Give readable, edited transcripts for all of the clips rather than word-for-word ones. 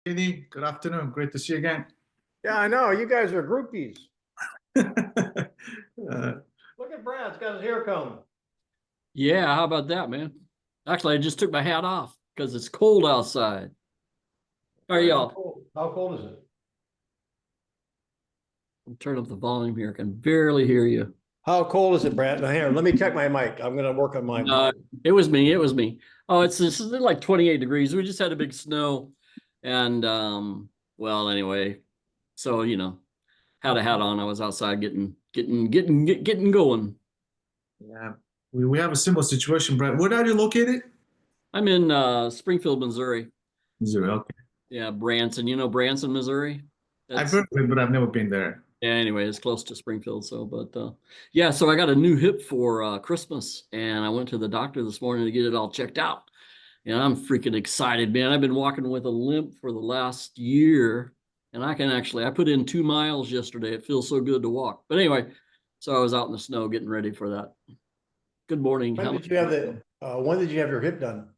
Denny, good afternoon. Great to see you again. Yeah, I know. You guys are groupies. Uh, Look at Brad's got his hair comb. Yeah, how about that, man? Actually, I just took my hat off because it's cold outside. How are y'all? How cold is it? I'll turn up the volume here. I can barely hear you. How cold is it, Brad? Now, here, let me check my mic. I'm going to work on my mic. It was me. It was me. Oh, it's like 28 degrees. We just had a big snow, and well, anyway, so had a hat on. I was outside getting going. yeah, we have a similar situation, Brad. Where are you located? I'm in Springfield, Missouri. Missouri. Okay. Yeah, Branson. You know Branson, Missouri? I've heard of it, but I've never been there. Yeah, anyway, it's close to Springfield. So, but yeah, so I got a new hip for Christmas, and I went to the doctor this morning to get it all checked out. And I'm freaking excited, man. I've been walking with a limp for the last year, and I put in 2 miles yesterday. It feels so good to walk. But anyway, so I was out in the snow getting ready for that. Good morning. When did you have your hip done?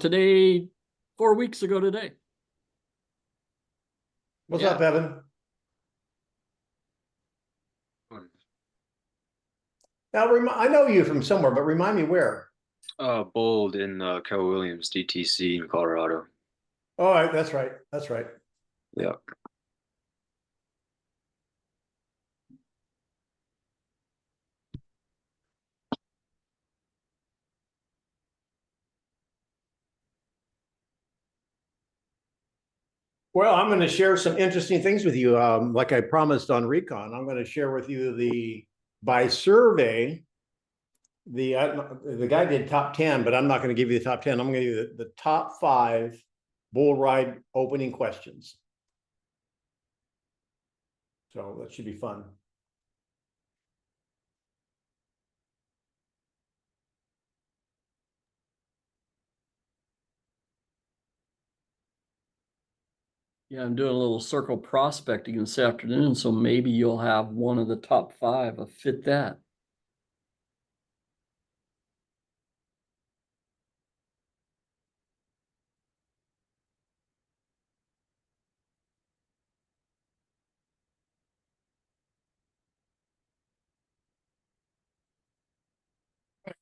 Today, 4 weeks ago today. What's up, Evan? Now, I know you from somewhere, but remind me where. Bold in Keller Williams, DTC in Colorado. All right, that's right. That's right. Yeah. Well, I'm going to share some interesting things with you. Like I promised on Recon, I'm going to share with you by survey, the guy did top 10, but I'm not going to give you the top 10. I'm going to give you the top 5 bull ride opening questions. So that should be fun. Yeah, I'm doing a little circle prospecting this afternoon, so maybe you'll have one of the top 5 fit that.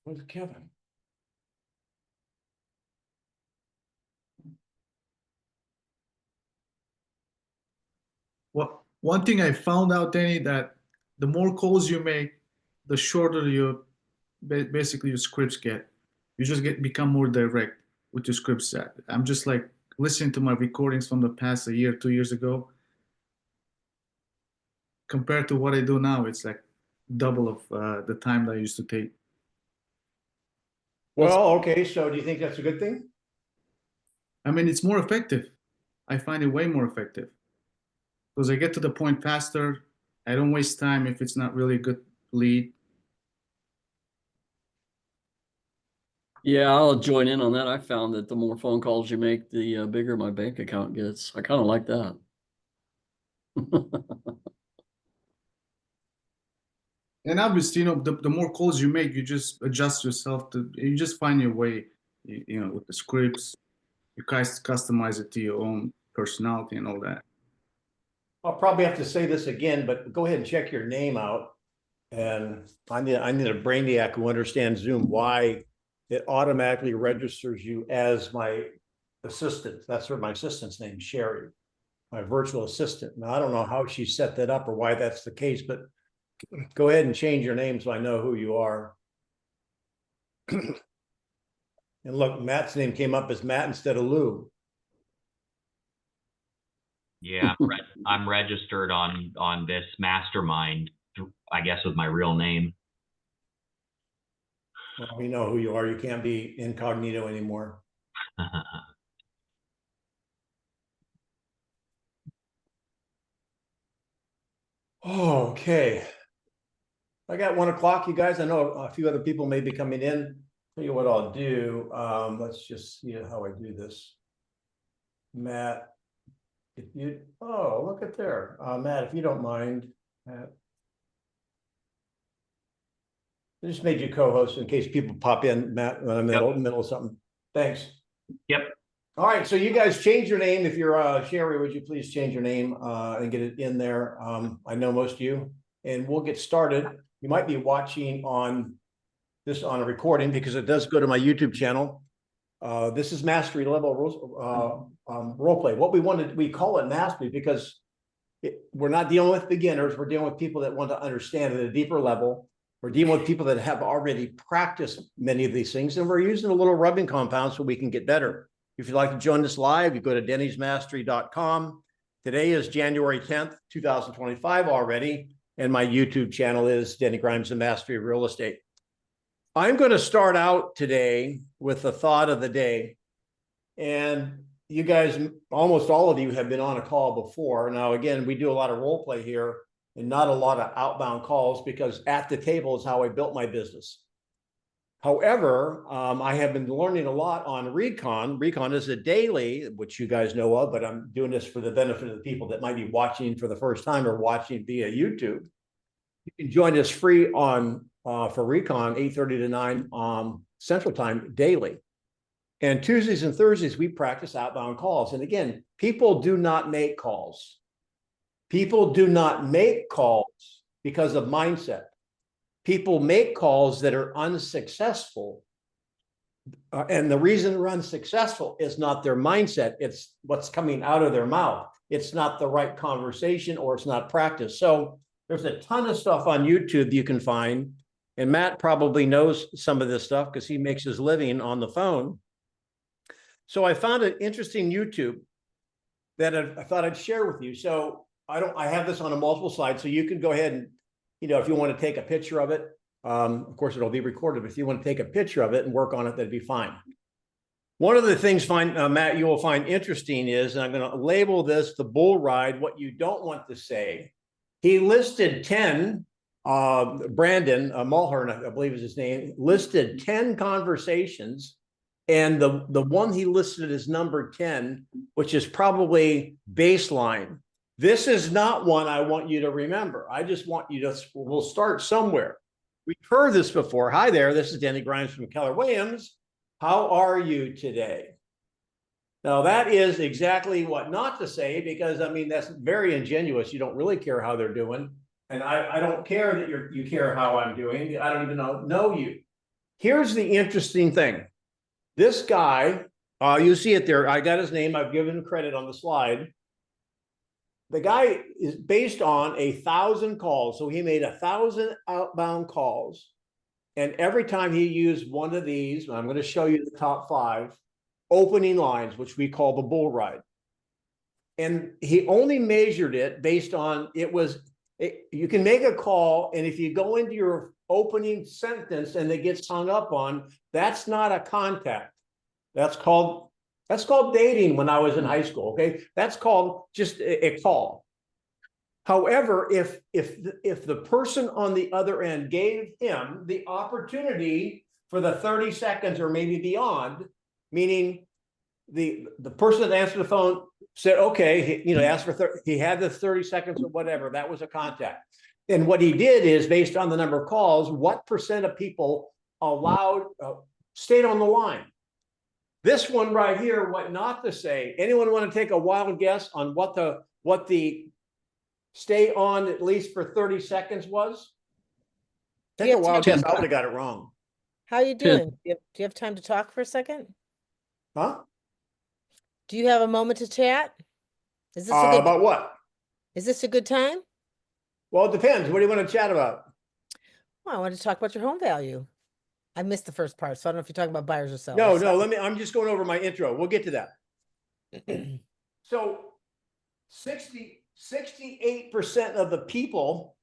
Where's Kevin? Well, one thing I found out, Denny, that the more calls you make, the shorter basically your scripts get. You just become more direct with your script set. I'm just like listening to my recordings from the past a year, 2 years ago. Compared to what I do now, it's like double of the time that I used to take. Well, okay. So do you think that's a good thing? I mean, it's more effective. I find it way more effective because I get to the point faster. I don't waste time if it's not really a good lead. Yeah, I'll join in on that. I found that the more phone calls you make, the bigger my bank account gets. I kind of like that. And obviously, the more calls you make, you just adjust yourself you just find your way, with the scripts. You guys customize it to your own personality and all that. I'll probably have to say this again, but go ahead and check your name out. And I need a brainiac who understands Zoom, why it automatically registers you as my assistant. That's what my assistant's name, Sherry, my virtual assistant. Now, I don't know how she set that up or why that's the case, but go ahead and change your name so I know who you are. And look, Matt's name came up as Matt instead of Lou. Yeah, I'm registered on this mastermind, I guess, with my real name. Well, we know who you are. You can't be incognito anymore. Okay. I got 1 o'clock, you guys. I know a few other people may be coming in. Tell you what I'll do. Let's just see how I do this. Matt, look at there. Matt, if you don't mind, Matt. I just made you co-host in case people pop in, Matt, when I'm in the middle of something. Thanks. Yep. All right, so you guys change your name. If you're Sherry, would you please change your name and get it in there? I know most of you, and we'll get started. You might be watching on this on a recording because it does go to my YouTube channel. This is mastery level role play. What we call it mastery because we're not dealing with beginners. We're dealing with people that want to understand at a deeper level. We're dealing with people that have already practiced many of these things, and we're using a little rubbing compound so we can get better. If you'd like to join us live, you go to dennysmastery.com. Today is January 10th, 2025 already, and my YouTube channel is Denny Grimes, the Mastery of Real Estate. I'm going to start out today with the thought of the day. And you guys, almost all of you have been on a call before. Now, again, we do a lot of role play here and not a lot of outbound calls because at the table is how I built my business. However, I have been learning a lot on Recon. Recon is a daily, which you guys know of, but I'm doing this for the benefit of the people that might be watching for the first time or watching via YouTube. You can join us free on for Recon 8:30 to 9 Central Time daily. And Tuesdays and Thursdays, we practice outbound calls. And again, people do not make calls. People do not make calls because of mindset. People make calls that are unsuccessful. And the reason they're unsuccessful is not their mindset. It's what's coming out of their mouth. It's not the right conversation or it's not practice. So there's a ton of stuff on YouTube you can find. And Matt probably knows some of this stuff because he makes his living on the phone. So I found an interesting YouTube that I thought I'd share with you. So I have this on a multiple slide, so you can go ahead and, if you want to take a picture of it, of course it'll be recorded, but if you want to take a picture of it and work on it, that'd be fine. One of the things, Matt, you will find interesting is, and I'm going to label this the bull ride, what you don't want to say. He listed 10, Brandon Mulhern, I believe is his name, listed 10 conversations. And the one he listed as number 10, which is probably baseline. This is not one I want you to remember. I just want you to, we'll start somewhere. We've heard this before. Hi there, this is Denny Grimes from Keller Williams. How are you today? Now that is exactly what not to say because, that's very ingenuous. You don't really care how they're doing. And I don't care that you care how I'm doing. I don't even know you. Here's the interesting thing. This guy, you see it there. I got his name. I've given him credit on the slide. The guy is based on 1,000 calls. So he made 1,000 outbound calls. And every time he used one of these, I'm going to show you the top 5 opening lines, which we call the bull ride. And he only measured it based on, you can make a call. And if you go into your opening sentence and it gets hung up on, that's not a contact. That's called dating when I was in high school. Okay. That's called just a call. However, if the person on the other end gave him the opportunity for the 30 seconds or maybe beyond, meaning the person that answered the phone said, okay, asked for he had the 30 seconds or whatever, that was a contact. And what he did is based on the number of calls, what percent of people allowed, stayed on the line. This one right here, what not to say. Anyone want to take a wild guess on what the stay on at least for 30 seconds was? Take a wild guess. I would have got it wrong. How are you doing? Do you have time to talk for a second? Huh? Do you have a moment to chat? Is this about what? Is this a good time? Well, it depends. What do you want to chat about? Well, I want to talk about your home value. I missed the first part, so I don't know if you're talking about buyers or sellers. No, I'm just going over my intro. We'll get to that. So 68% of the people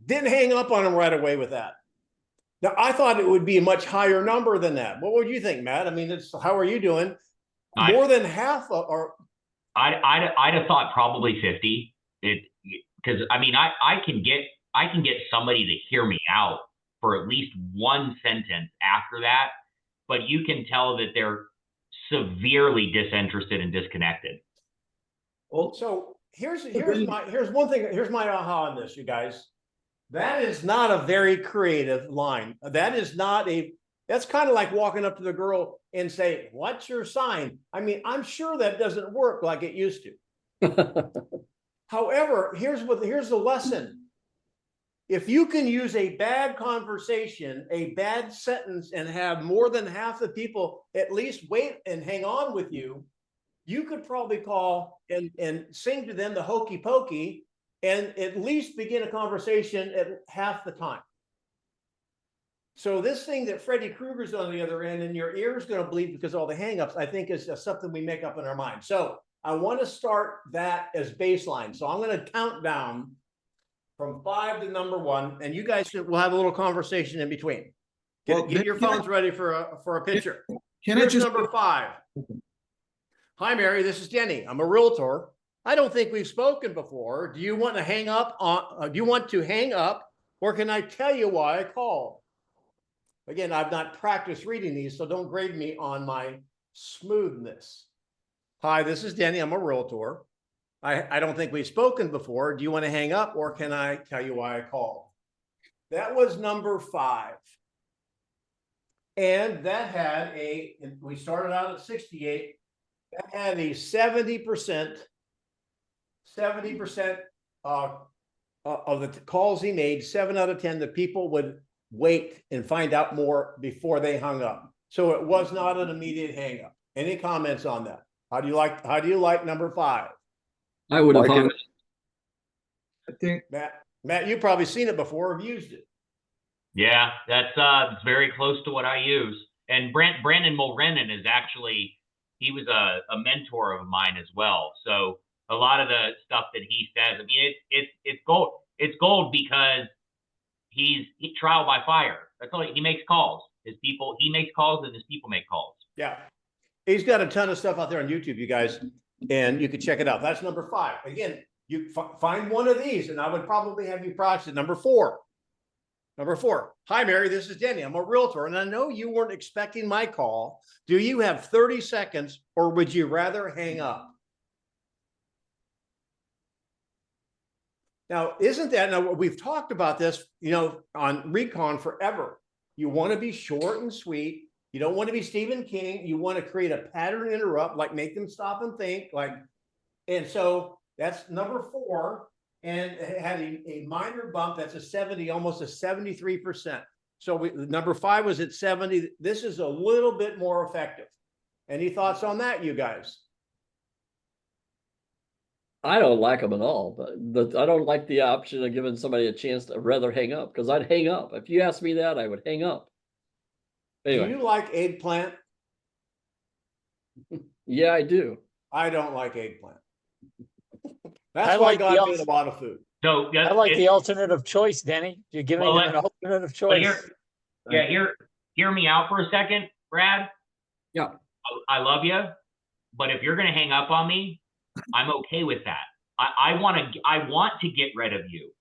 didn't hang up on him right away with that. Now, I thought it would be a much higher number than that. What would you think, Matt? How are you doing? More than half or I'd have thought probably 50. Because I can get somebody to hear me out for at least one sentence after that, but you can tell that they're severely disinterested and disconnected. Well, so here's one thing. Here's my aha on this, you guys. That is not a very creative line. That is not a That's kind of like walking up to the girl and say, "What's your sign?" I mean, I'm sure that doesn't work like it used to. However, here's the lesson. If you can use a bad conversation, a bad sentence, and have more than half the people at least wait and hang on with you, you could probably call and sing to them the hokey pokey and at least begin a conversation at half the time. So this thing that Freddy Krueger's on the other end and your ear's going to bleed because of all the hangups, I think is something we make up in our mind. So I want to start that as baseline. So I'm going to count down from 5 to number 1, and you guys will have a little conversation in between. Get your phones ready for a picture. Here's number 5. Hi, Mary. This is Denny. I'm a realtor. I don't think we've spoken before. Do you want to hang up do you want to hang up, or can I tell you why I called? Again, I've not practiced reading these, so don't grade me on my smoothness. Hi, this is Denny. I'm a realtor. I don't think we've spoken before. Do you want to hang up, or can I tell you why I called? That was number 5. And that had we started out at 68. That had a 70% of the calls he made, 7 out of 10, the people would wait and find out more before they hung up. So it was not an immediate hang up. Any comments on that? How do you like number 5? I would have hung. I think Matt, you've probably seen it before or used it. Yeah, that's very close to what I use. And Brandon Mulrennan is actually, he was a mentor of mine as well. So a lot of the stuff that he says, I mean, it's gold. It's gold because he's trial by fire. That's all. He makes calls. He makes calls, and his people make calls. Yeah. He's got a ton of stuff out there on YouTube, you guys, and you can check it out. That's number 5. Again, you find one of these, and I would probably have you practice number 4. Number 4. Hi, Mary. This is Denny. I'm a realtor, and I know you weren't expecting my call. Do you have 30 seconds, or would you rather hang up? Now, we've talked about this, on Recon forever. You want to be short and sweet. You don't want to be Stephen King. You want to create a pattern interrupt, like make them stop and think. And so that's number 4. And it had a minor bump. That's a 70, almost a 73%. So number 5 was at 70. This is a little bit more effective. Any thoughts on that, you guys? I don't like them at all, but I don't like the option of giving somebody a chance to rather hang up, because I'd hang up. If you asked me that, I would hang up. Anyway. Do you like eggplant? Yeah, I do. I don't like eggplant. That's why God made a lot of food. So I like the alternative choice, Denny. You're giving them an alternative choice. Hear me out for a second, Brad. Yeah. I love you, but if you're going to hang up on me, I'm okay with that. I want to get rid of you.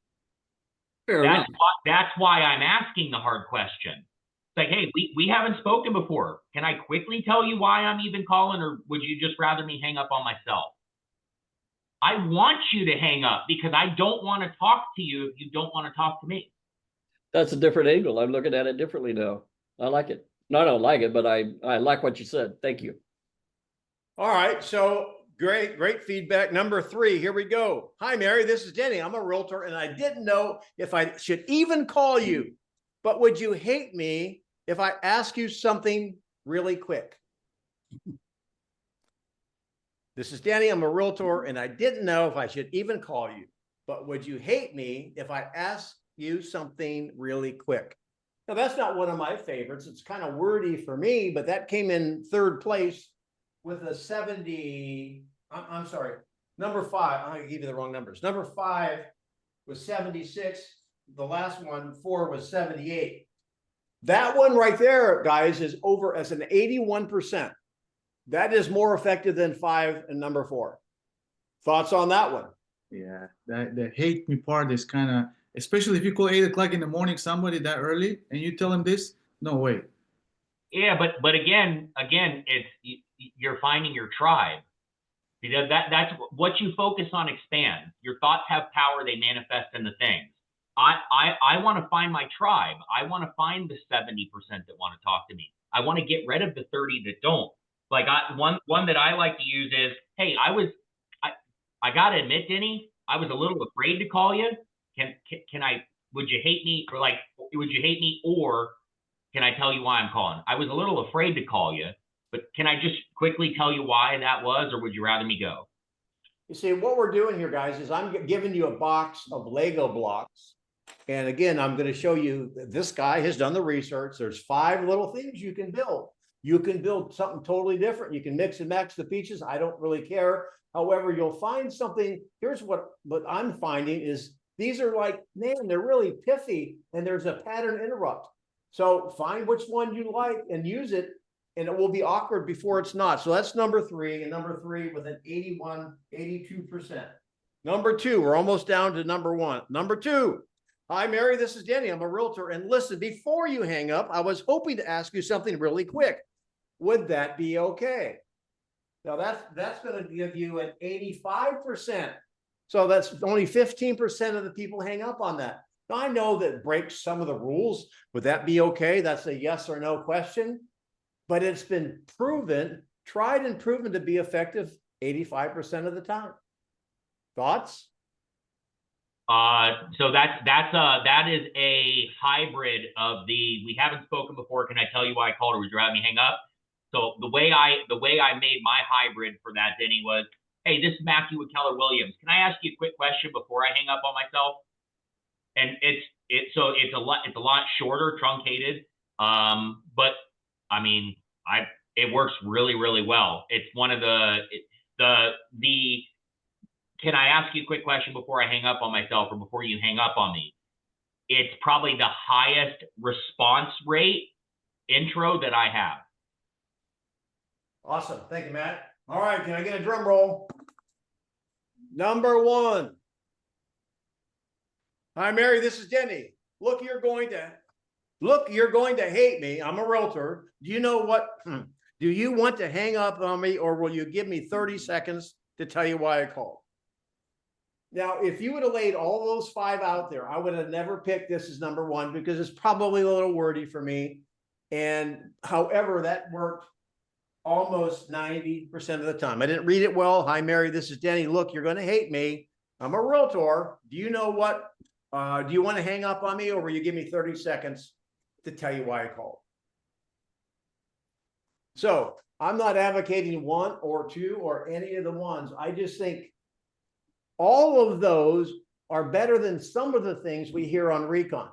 Fair enough. That's why I'm asking the hard question. It's like, hey, we haven't spoken before. Can I quickly tell you why I'm even calling, or would you just rather me hang up on myself? I want you to hang up because I don't want to talk to you if you don't want to talk to me. That's a different angle. I'm looking at it differently now. I like it. No, I don't like it, but I like what you said. Thank you. All right. So great feedback. Number 3, here we go. Hi, Mary. This is Denny. I'm a realtor, and I didn't know if I should even call you, but would you hate me if I ask you something really quick? This is Denny. I'm a realtor, and I didn't know if I should even call you, but would you hate me if I ask you something really quick? Now, that's not one of my favorites. It's kind of wordy for me, but that came in 3rd place with a 70. I'm sorry, number 5. I gave you the wrong numbers. Number 5 was 76. The last one, 4, was 78. That one right there, guys, is over as an 81%. That is more effective than 5 and number 4. Thoughts on that one? Yeah, the hate me part is kind of, especially if you call 8 o'clock in the morning somebody that early and you tell them this, no way. Yeah, but again, it's you're finding your tribe. Because that's what you focus on expands. Your thoughts have power; they manifest in the things. I want to find my tribe. I want to find the 70% that want to talk to me. I want to get rid of the 30 that don't. Like one that I like to use is, hey, I gotta admit, Denny, I was a little afraid to call you. Can I? Would you hate me? Or like, would you hate me? Or can I tell you why I'm calling? I was a little afraid to call you, but can I just quickly tell you why that was, or would you rather me go? You see, what we're doing here, guys, is I'm giving you a box of Lego blocks. And again, I'm going to show you this guy has done the research. There's 5 little things you can build. You can build something totally different. You can mix and match the pieces. I don't really care. However, you'll find something. Here's what I'm finding is these are like, man, they're really pithy and there's a pattern interrupt. So find which one you like and use it, and it will be awkward before it's not. So that's number 3, and number 3 with an 82%. Number 2, we're almost down to number 1. Number 2. Hi, Mary, this is Denny. I'm a realtor. And listen, before you hang up, I was hoping to ask you something really quick. Would that be okay? Now that's going to give you an 85%. So that's only 15% of the people hang up on that. Now I know that breaks some of the rules. Would that be okay? That's a yes or no question. But it's been proven, tried and proven to be effective 85% of the time. Thoughts? So that is a hybrid of we haven't spoken before. Can I tell you why I called, or would you rather me hang up? So the way I made my hybrid for that, Denny, was, hey, this is Matthew with Keller Williams. Can I ask you a quick question before I hang up on myself? And it's a lot shorter, truncated. But I mean, it works really, really well. It's one of can I ask you a quick question before I hang up on myself, or before you hang up on me? It's probably the highest response rate intro that I have. Awesome. Thank you, Matt. All right. Can I get a drum roll? Number 1. Hi, Mary. This is Denny. Look, you're going to hate me. I'm a realtor. Do you know what? Do you want to hang up on me, or will you give me 30 seconds to tell you why I called? Now, if you would have laid all those 5 out there, I would have never picked this as number 1 because it's probably a little wordy for me. And however, that worked almost 90% of the time. I didn't read it well. Hi, Mary, this is Denny. Look, you're going to hate me. I'm a realtor. Do you know what? Do you want to hang up on me, or will you give me 30 seconds to tell you why I called? So I'm not advocating 1 or 2 or any of the ones. I just think all of those are better than some of the things we hear on Recon.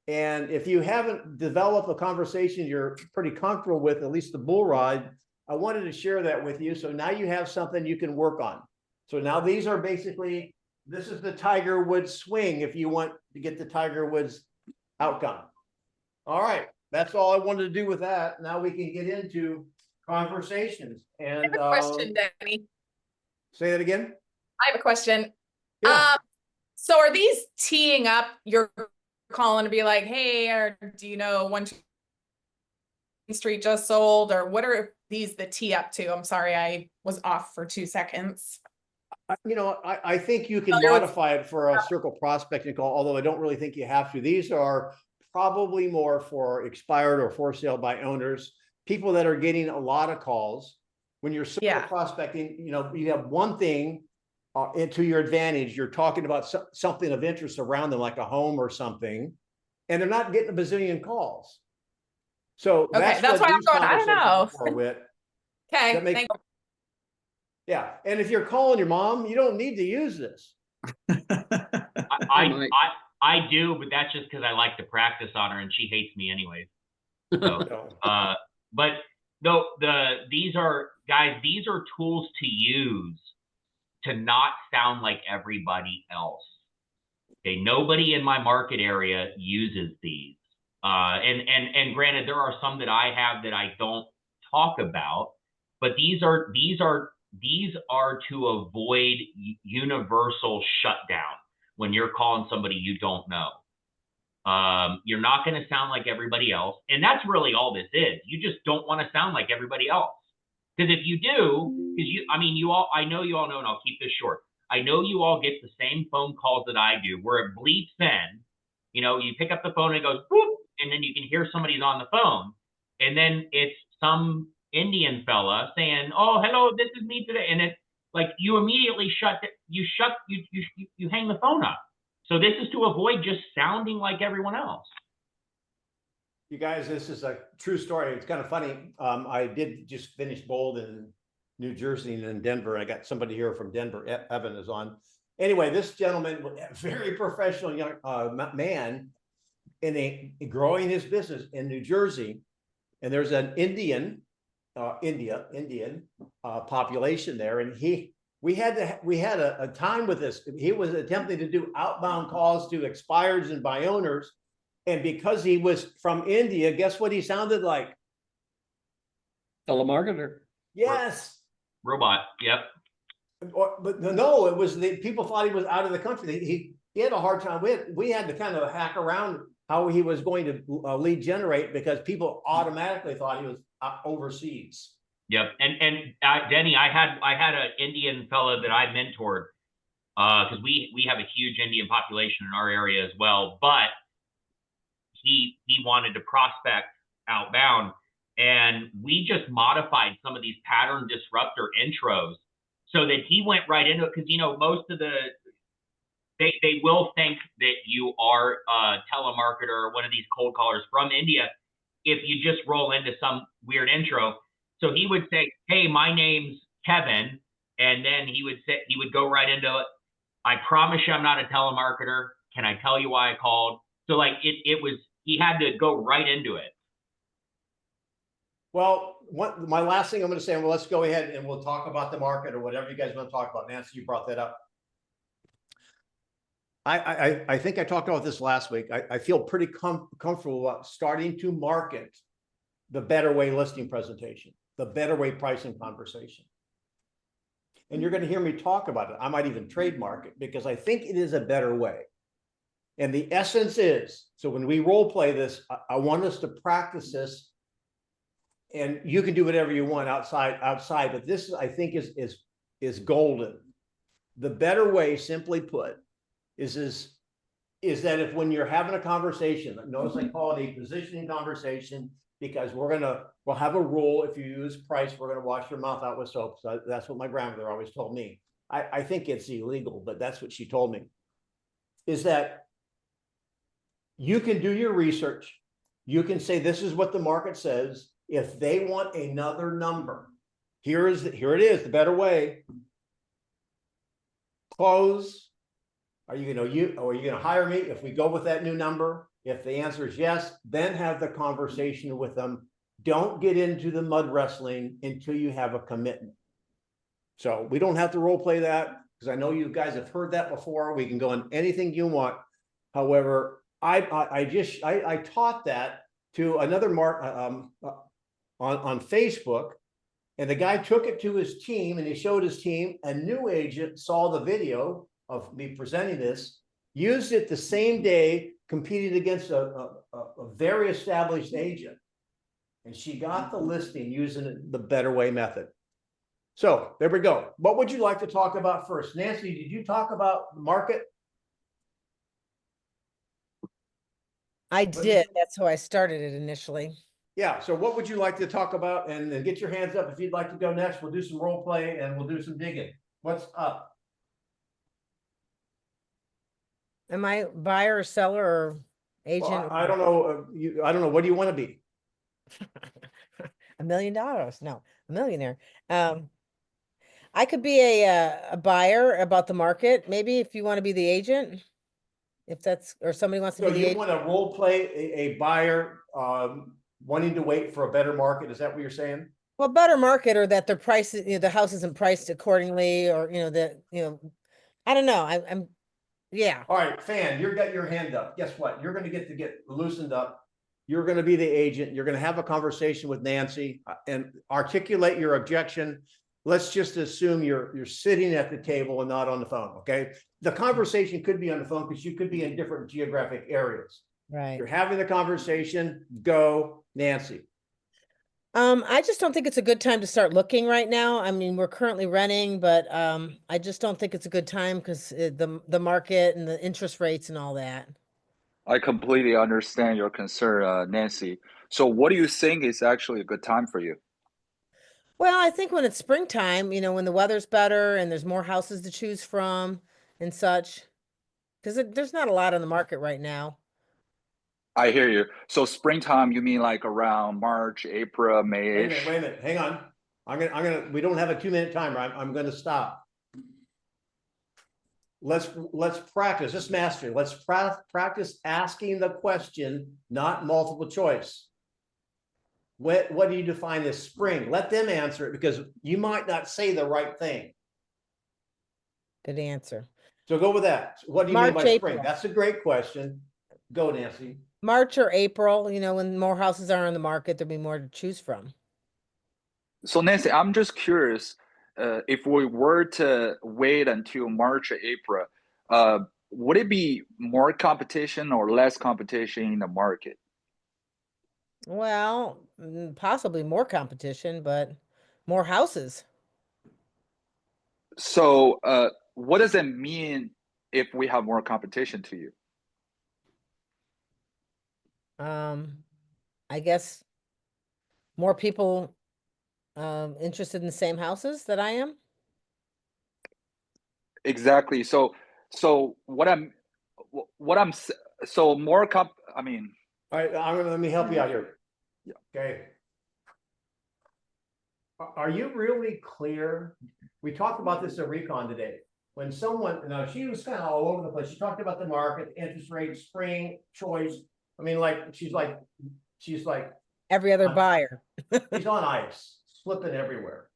And if you haven't developed a conversation you're pretty comfortable with, at least the bull ride, I wanted to share that with you. So now you have something you can work on. So now these are basically, this is the Tiger Woods swing if you want to get the Tiger Woods outcome. All right. That's all I wanted to do with that. Now we can get into conversations. And I have a question, Denny. Say that again. I have a question. Yeah. So are these teeing up your calling to be like, hey, or do you know 1 Street just sold, or what are these the tee up to? I'm sorry, I was off for 2 seconds. I think you can modify it for a circle prospecting call, although I don't really think you have to. These are probably more for expired or for sale by owners, people that are getting a lot of calls. When you're circle prospecting, you have one thing to your advantage. You're talking about something of interest around them, like a home or something, and they're not getting a bazillion calls. So okay, that's why I'm going, I don't know. Okay, thank you. Yeah, and if you're calling your mom, you don't need to use this. I do, but that's just because I like to practice on her, and she hates me anyways. So, but no, these are tools to use to not sound like everybody else. Okay, nobody in my market area uses these. And granted, there are some that I have that I don't talk about, but these are to avoid universal shutdown when you're calling somebody you don't know. You're not going to sound like everybody else, and that's really all this is. You just don't want to sound like everybody else, because if you do, I know you all know, and I'll keep this short. I know you all get the same phone calls that I do, where it bleeps in. You know, you pick up the phone and it goes boop, and then you can hear somebody's on the phone, and then it's some Indian fella saying, "Oh, hello, this is me today," and it's like you immediately you hang the phone up. So this is to avoid just sounding like everyone else. You guys, this is a true story. It's kind of funny. I did just finish Bold in New Jersey and in Denver. I got somebody here from Denver. Evan is on. Anyway, this gentleman, a very professional young man, growing his business in New Jersey, and there's an Indian population there, and we had a time with this. He was attempting to do outbound calls to expireds and buy owners. And because he was from India, guess what he sounded like? Telemarketer. Yes. Robot. Yep. But no, it was the people thought he was out of the country. He had a hard time. We had to kind of hack around how he was going to lead generate, because people automatically thought he was overseas. Yep. And Denny, I had an Indian fella that I mentored, because we have a huge Indian population in our area as well, but he wanted to prospect outbound, and we just modified some of these pattern disruptor intros so that he went right into it, because most of they will think that you are a telemarketer or one of these cold callers from India if you just roll into some weird intro. So he would say, "Hey, my name's Kevin," and then he would go right into it. "I promise you I'm not a telemarketer. Can I tell you why I called?" So like he had to go right into it. Well, my last thing I'm going to say, well, let's go ahead and we'll talk about the market or whatever you guys want to talk about. Nancy, you brought that up. I think I talked about this last week. I feel pretty comfortable about starting to market the Better Way listing presentation, the Better Way pricing conversation. And you're going to hear me talk about it. I might even trademark it, because I think it is a better way. And the essence is, so when we role play this, I want us to practice this, and you can do whatever you want outside, but this I think is golden. The better way, simply put, is that if when you're having a conversation, notice I call it a positioning conversation, because we'll have a rule. If you use price, we're going to wash your mouth out with soap. So that's what my grandmother always told me. I think it's illegal, but that's what she told me, is that you can do your research. You can say, this is what the market says. If they want another number, here it is, the better way. Close. Are you going to hire me if we go with that new number? If the answer is yes, then have the conversation with them. Don't get into the mud wrestling until you have a commitment. So we don't have to role play that, because I know you guys have heard that before. We can go on anything you want. However, I taught that to another on Facebook, and the guy took it to his team, and he showed his team. A new agent saw the video of me presenting this, used it the same day, competed against a very established agent, and she got the listing using the Better Way method. So there we go. What would you like to talk about first? Nancy, did you talk about the market? I did. That's how I started it initially. Yeah. So what would you like to talk about? And then get your hands up if you'd like to go next. We'll do some role play and we'll do some digging. What's up? Am I buyer or seller or agent? Well, I don't know. I don't know. What do you want to be? $1 million? No, a millionaire. I could be a buyer about the market. Maybe if you want to be the agent, if that's, or somebody wants to So be the you agent. want to role play a buyer wanting to wait for a better market? Is that what you're saying? Well, better market, or that their price, the house isn't priced accordingly, or, I don't know. I'm, yeah. All right, Fan, you got your hand up. Guess what? You're going to get loosened up. You're going to be the agent. You're going to have a conversation with Nancy and articulate your objection. Let's just assume you're sitting at the table and not on the phone, okay? The conversation could be on the phone because you could be in different geographic areas. Right. You're having the conversation. Go, Nancy. I just don't think it's a good time to start looking right now. I mean, we're currently renting, but I just don't think it's a good time because the market and the interest rates and all that. I completely understand your concern, Nancy. So what do you think is actually a good time for you? Well, I think when it's springtime, when the weather's better and there's more houses to choose from and such, because there's not a lot on the market right now. I hear you. So springtime, you mean like around March, April, May-ish? Wait a minute, hang on. We don't have a 2-minute timer. I'm gonna stop. Let's practice, this mastery. Let's practice asking the question, not multiple choice. What do you define as spring? Let them answer it because you might not say the right thing. Good answer. So go with that. What do you mean March, by spring? April. That's a great question. Go, Nancy. March or April, when more houses are on the market, there'll be more to choose from. So Nancy, I'm just curious, if we were to wait until March or April, would it be more competition or less competition in the market? Well, possibly more competition, but more houses. So, what does it mean if we have more competition to you? I guess more people interested in the same houses that I am. Exactly. So so more I mean, All right, let me help you out here. Yeah. Okay. Are you really clear? We talked about this at Recon today. When someone, now she was kind of all over the place. She talked about the market, interest rate, spring, choice. I mean, she's like Every other Uh, buyer. she's on ice, slipping everywhere.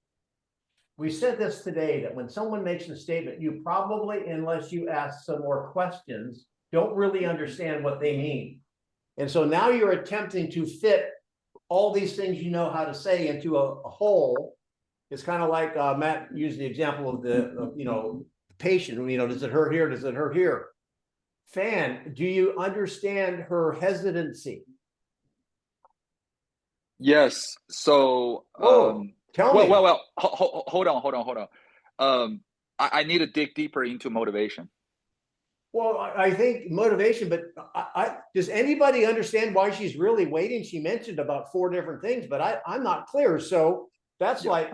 We said this today, that when someone makes a statement, you probably, unless you ask some more questions, don't really understand what they mean. And so now you're attempting to fit all these things you know how to say into a whole. It's kind of like Matt used the example of the patient, does it hurt here? Does it hurt here? Fan, do you understand her hesitancy? yes. So, Whoa, tell me. well, hold on. I need to dig deeper into motivation. Well, I think motivation, but does anybody understand why she's really waiting? She mentioned about 4 different things, but I'm not clear. So that's Yeah, like,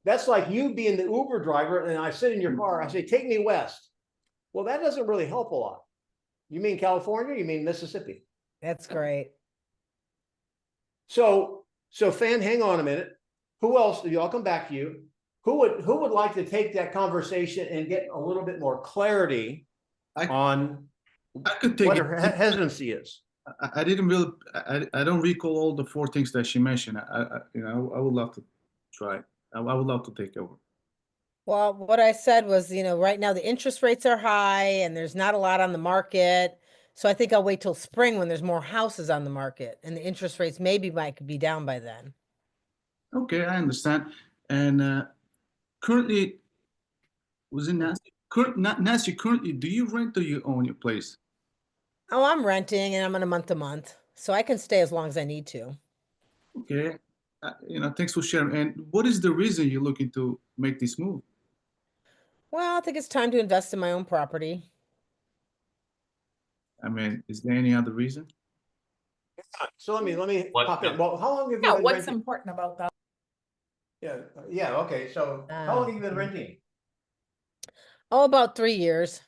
that's like you being the Uber driver and I sit in your car, I say, take me west. Well, that doesn't really help a lot. You mean California? You mean Mississippi? That's great. So Fan, hang on a minute. Who else? I'll come back to you. Who would like to take that conversation and get a little bit more clarity on I could take what it. her hesitancy is? I didn't really. I don't recall all the 4 things that she mentioned. I would love to try. I would love to take over. Well, what I said was, right now the interest rates are high and there's not a lot on the market. So I think I'll wait till spring when there's more houses on the market and the interest rates might be down by then. Okay, I understand. And currently, was it Nancy? Nancy, currently, do you rent or you own your place? Oh, I'm renting and I'm on a month to month, so I can stay as long as I need to. Okay, thanks for sharing. And what is the reason you're looking to make this move? Well, I think it's time to invest in my own property. I mean, is there any other reason? So let me What- pop in. Well, how long have you Yeah, been what's renting? important about that? Yeah, okay. So how long have you been renting? Oh, about 3 years.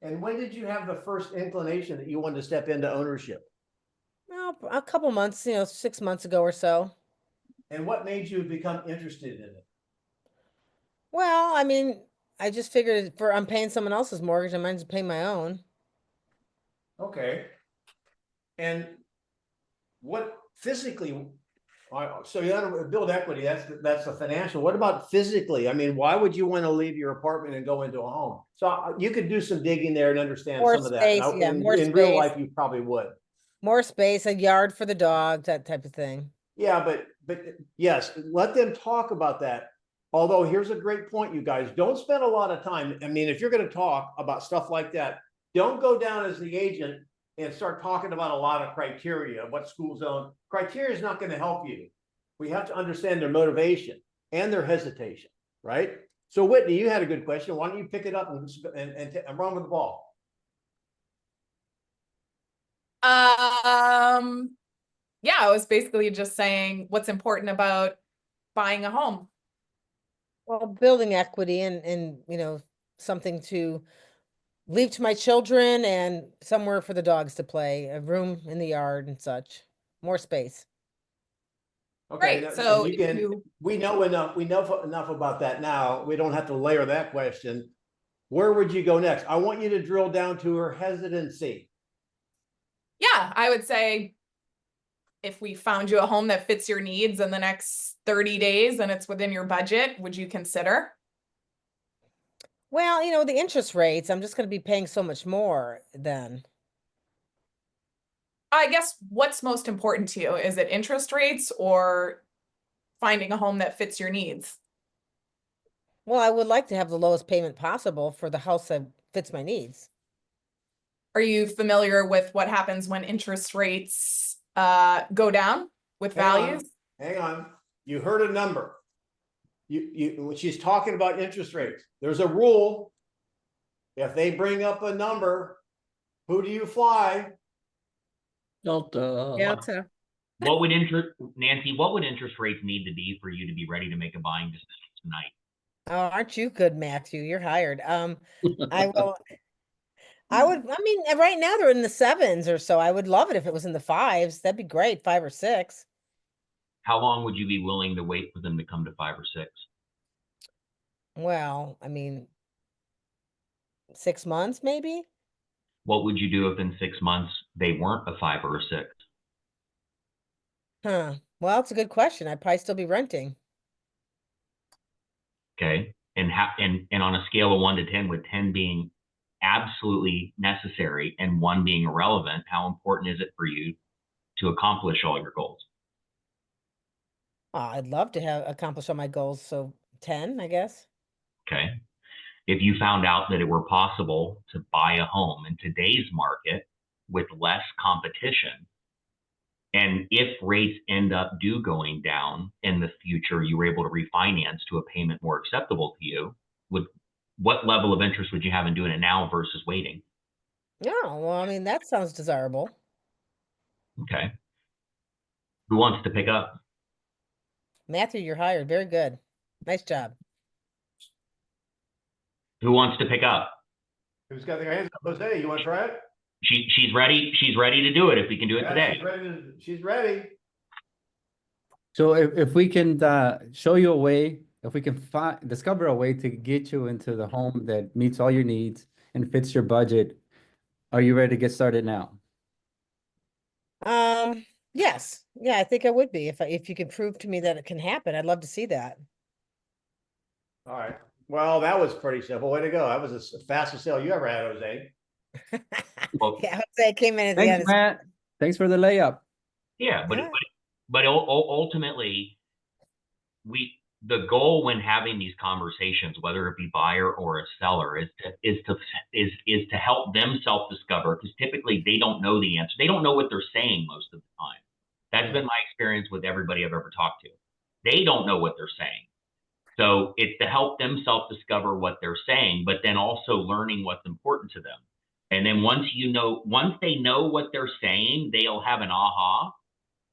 And when did you have the first inclination that you wanted to step into ownership? Well, a couple months, 6 months ago or so. And what made you become interested in it? Well, I mean, I just figured I'm paying someone else's mortgage, I might as well pay my own. Okay. And what physically, so you want to build equity, that's the financial. What about physically? I mean, why would you want to leave your apartment and go into a home? So you could do some digging there and understand More some of that. space, Now, yeah, more in real space. life, you probably would. More space, a yard for the dog, that type of thing. Yeah, but yes, let them talk about that. Although here's a great point, you guys, don't spend a lot of time. I mean, if you're going to talk about stuff like that, don't go down as the agent and start talking about a lot of criteria, what school zone. Criteria is not going to help you. we have to understand their motivation and their hesitation, right? So Whitney, you had a good question. Why don't you pick it up and run with the ball? Yeah, I was basically just saying what's important about buying a home. Well, building equity and something to leave to my children and somewhere for the dogs to play, a room in the yard and such, more space. Okay, Great, so you if can, you- we know enough about that now. We don't have to layer that question. Where would you go next? I want you to drill down to her hesitancy. Yeah, I would say if we found you a home that fits your needs in the next 30 days and it's within your budget, would you consider? Well, the interest rates, I'm just going to be paying so much more then. I guess what's most important to you? Is it interest rates or finding a home that fits your needs? Well, I would like to have the lowest payment possible for the house that fits my needs. Are you familiar with what happens when interest rates go down with values? Hang on. You heard a number. When she's talking about interest rates, there's a rule. If they bring up a number, who do you fly? Delta. Delta. What would Nancy, what would interest rates need to be for you to be ready to make a buying decision tonight? Oh, aren't you good, Matthew? You're hired. I will. Right now they're in the 7s or so. I would love it if it was in the 5s. That'd be great, 5 or 6. How long would you be willing to wait for them to come to 5 or 6? Well, 6 months maybe. What would you do if in 6 months they weren't a 5 or a 6? Huh. Well, it's a good question. I'd probably still be renting. Okay. And on a scale of 1 to 10, with 10 being absolutely necessary and 1 being irrelevant, how important is it for you to accomplish all your goals? I'd love to have accomplished all my goals. So 10, I guess. Okay. If you found out that it were possible to buy a home in today's market with less competition, and if rates end up going down in the future, you were able to refinance to a payment more acceptable to you, what level of interest would you have in doing it now versus waiting? Yeah, well, that sounds desirable. Okay. Who wants to pick up? Matthew, you're hired. Very good. Nice job. Who wants to pick up? Who's got their hands up? Jose, you want to try it? She's ready. She's ready to do it if we can do it today. She's ready. So if we can show you a way, if we can discover a way to get you into the home that meets all your needs and fits your budget, are you ready to get started now? Yes. Yeah, I think I would be if you can prove to me that it can happen. I'd love to see that. All right. Well, that was pretty simple. Way to go. That was the fastest sale you ever had, Jose. Well, Yeah, Jose came in at the Thanks, end. Matt. Thanks for the layup. yeah, Yeah. but ultimately, the goal when having these conversations, whether it be buyer or a seller, is to help them self-discover, because typically they don't know the answer. They don't know what they're saying most of the time. That's been my experience with everybody I've ever talked to. They don't know what they're saying. So it's to help them self-discover what they're saying, but then also learning what's important to them. And then once they know what they're saying, they'll have an aha,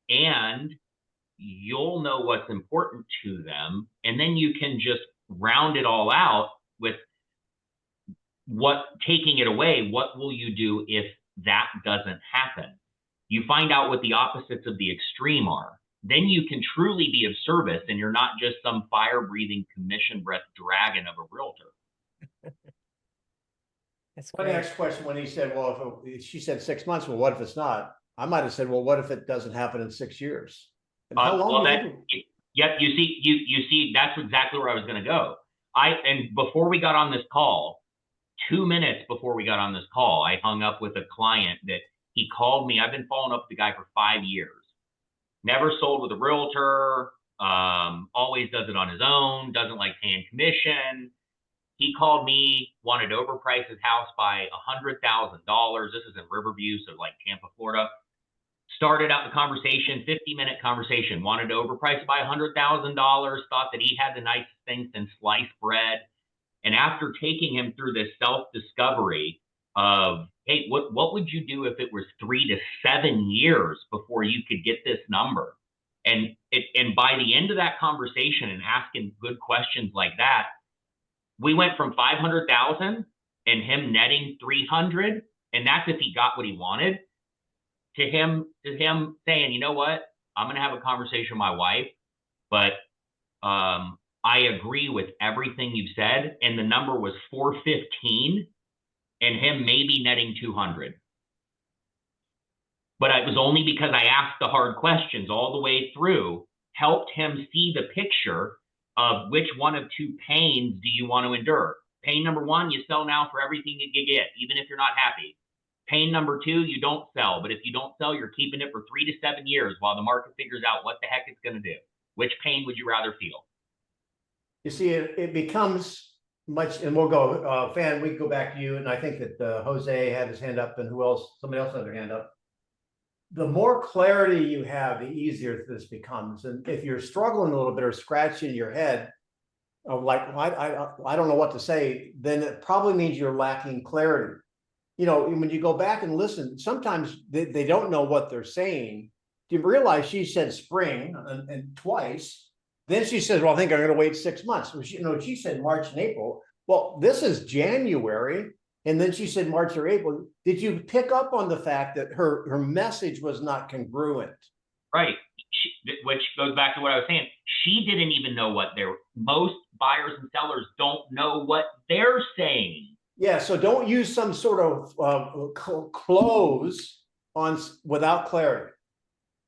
and you'll know what's important to them. And then you can just round it all out with taking it away. What will you do if that doesn't happen? You find out what the opposites of the extreme are. Then you can truly be of service, and you're not just some fire-breathing, commission breath dragon of a realtor. That's My great. next question, when he said, well, she said 6 months, well, what if it's not? I might have said, well, what if it doesn't happen in 6 years? And how long do you think? Yep, you see, that's exactly where I was going to go. And before we got on this call, 2 minutes before we got on this call, I hung up with a client that he called me. I've been following up with the guy for 5 years. Never sold with a realtor, always does it on his own, doesn't like paying commission. He called me, wanted to overprice his house by $100,000. This is in Riverview, so like Tampa, Florida. Started out the conversation, 50-minute conversation, wanted to overprice it by $100,000, thought that he had the nicest thing since sliced bread. And after taking him through this self-discovery of, hey, what would you do if it was 3 to 7 years before you could get this number? And by the end of that conversation and asking good questions like that, we went from 500,000 and him netting 300, and that's if he got what he wanted, to him saying, you know what, I'm going to have a conversation with my wife, but I agree with everything you've said. And the number was 415 and him maybe netting 200. But it was only because I asked the hard questions all the way through, helped him see the picture of which one of two pains do you want to endure. Pain number one, you sell now for everything you get, even if you're not happy. Pain number two, you don't sell. But if you don't sell, you're keeping it for 3 to 7 years while the market figures out what the heck it's going to do. Which pain would you rather feel? You see, it becomes much, and we'll go, Fan, we can go back to you. And I think that Jose had his hand up, and who else? Somebody else had their hand up. The more clarity you have, the easier this becomes. And if you're struggling a little bit or scratching your head, of like, I don't know what to say, then it probably means you're lacking clarity. You know, when you go back and listen, sometimes they don't know what they're saying. You realize she said spring and twice. Then she says, well, I think I'm going to wait 6 months. Well, she said March and April. Well, this is January. And then she said March or April. Did you pick up on the fact that her message was not congruent? Right. Which goes back to what I was saying. She didn't even know what most buyers and sellers don't know what they're saying. Yeah, so don't use some sort of close on without clarity.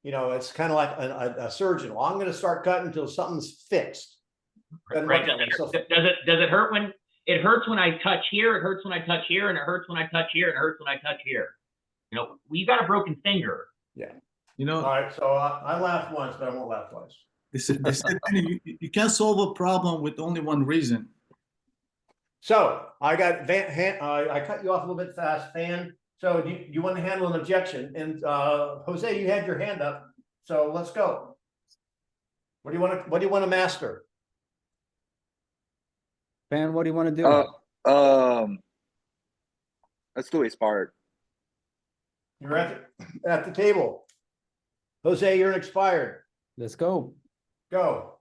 You know, it's kind of like a surgeon. Well, I'm going to start cutting until something's fixed. Right? Does it hurt when it hurts when I touch here? It hurts when I touch here, and it hurts when I touch here, and it hurts when I touch here. You know, you got a broken finger. Yeah. You know. All right. So I laughed once, but I won't laugh twice. They said you can't solve a problem with only one reason. So I got I cut you off a little bit fast, Fan. So do you want to handle an objection? And Jose, you had your hand up. So let's go. What do you want to master? Fan, what do you want to do? Let's do expired. You're at the table. Jose, you're an expired. Let's go. Go.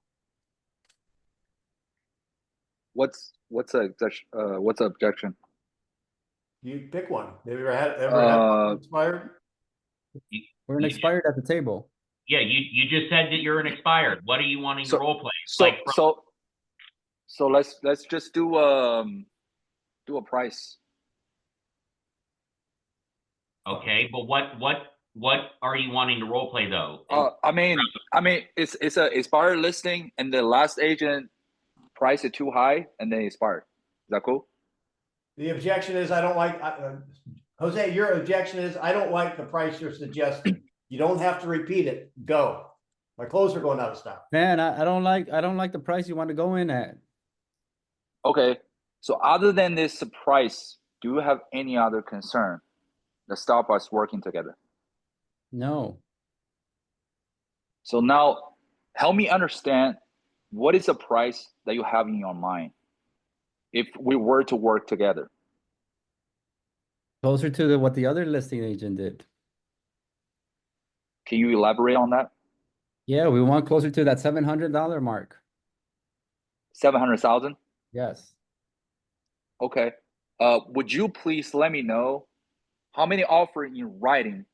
What's the objection? You pick one. Have you ever had expired? We're an expired at the table. Yeah, you just said that you're an expired. What are you wanting to role play? So let's just do a price. Okay, but what are you wanting to role play though? I mean, it's a expired listing, and the last agent priced it too high, and then expired. Is that cool? The objection is I don't like Jose. Your objection is I don't like the price you're suggesting. You don't have to repeat it. Go. My clothes are going out of stock. Man, I don't like the price you want to go in at. Okay. So other than this price, do you have any other concern that stop us working together? No. So now help me understand, what is the price that you have in your mind if we were to work together? Closer to what the other listing agent did. Can you elaborate on that? Yeah, we want closer to that $700 mark. 700,000? Yes. Okay. Would you please let me know how many offers in writing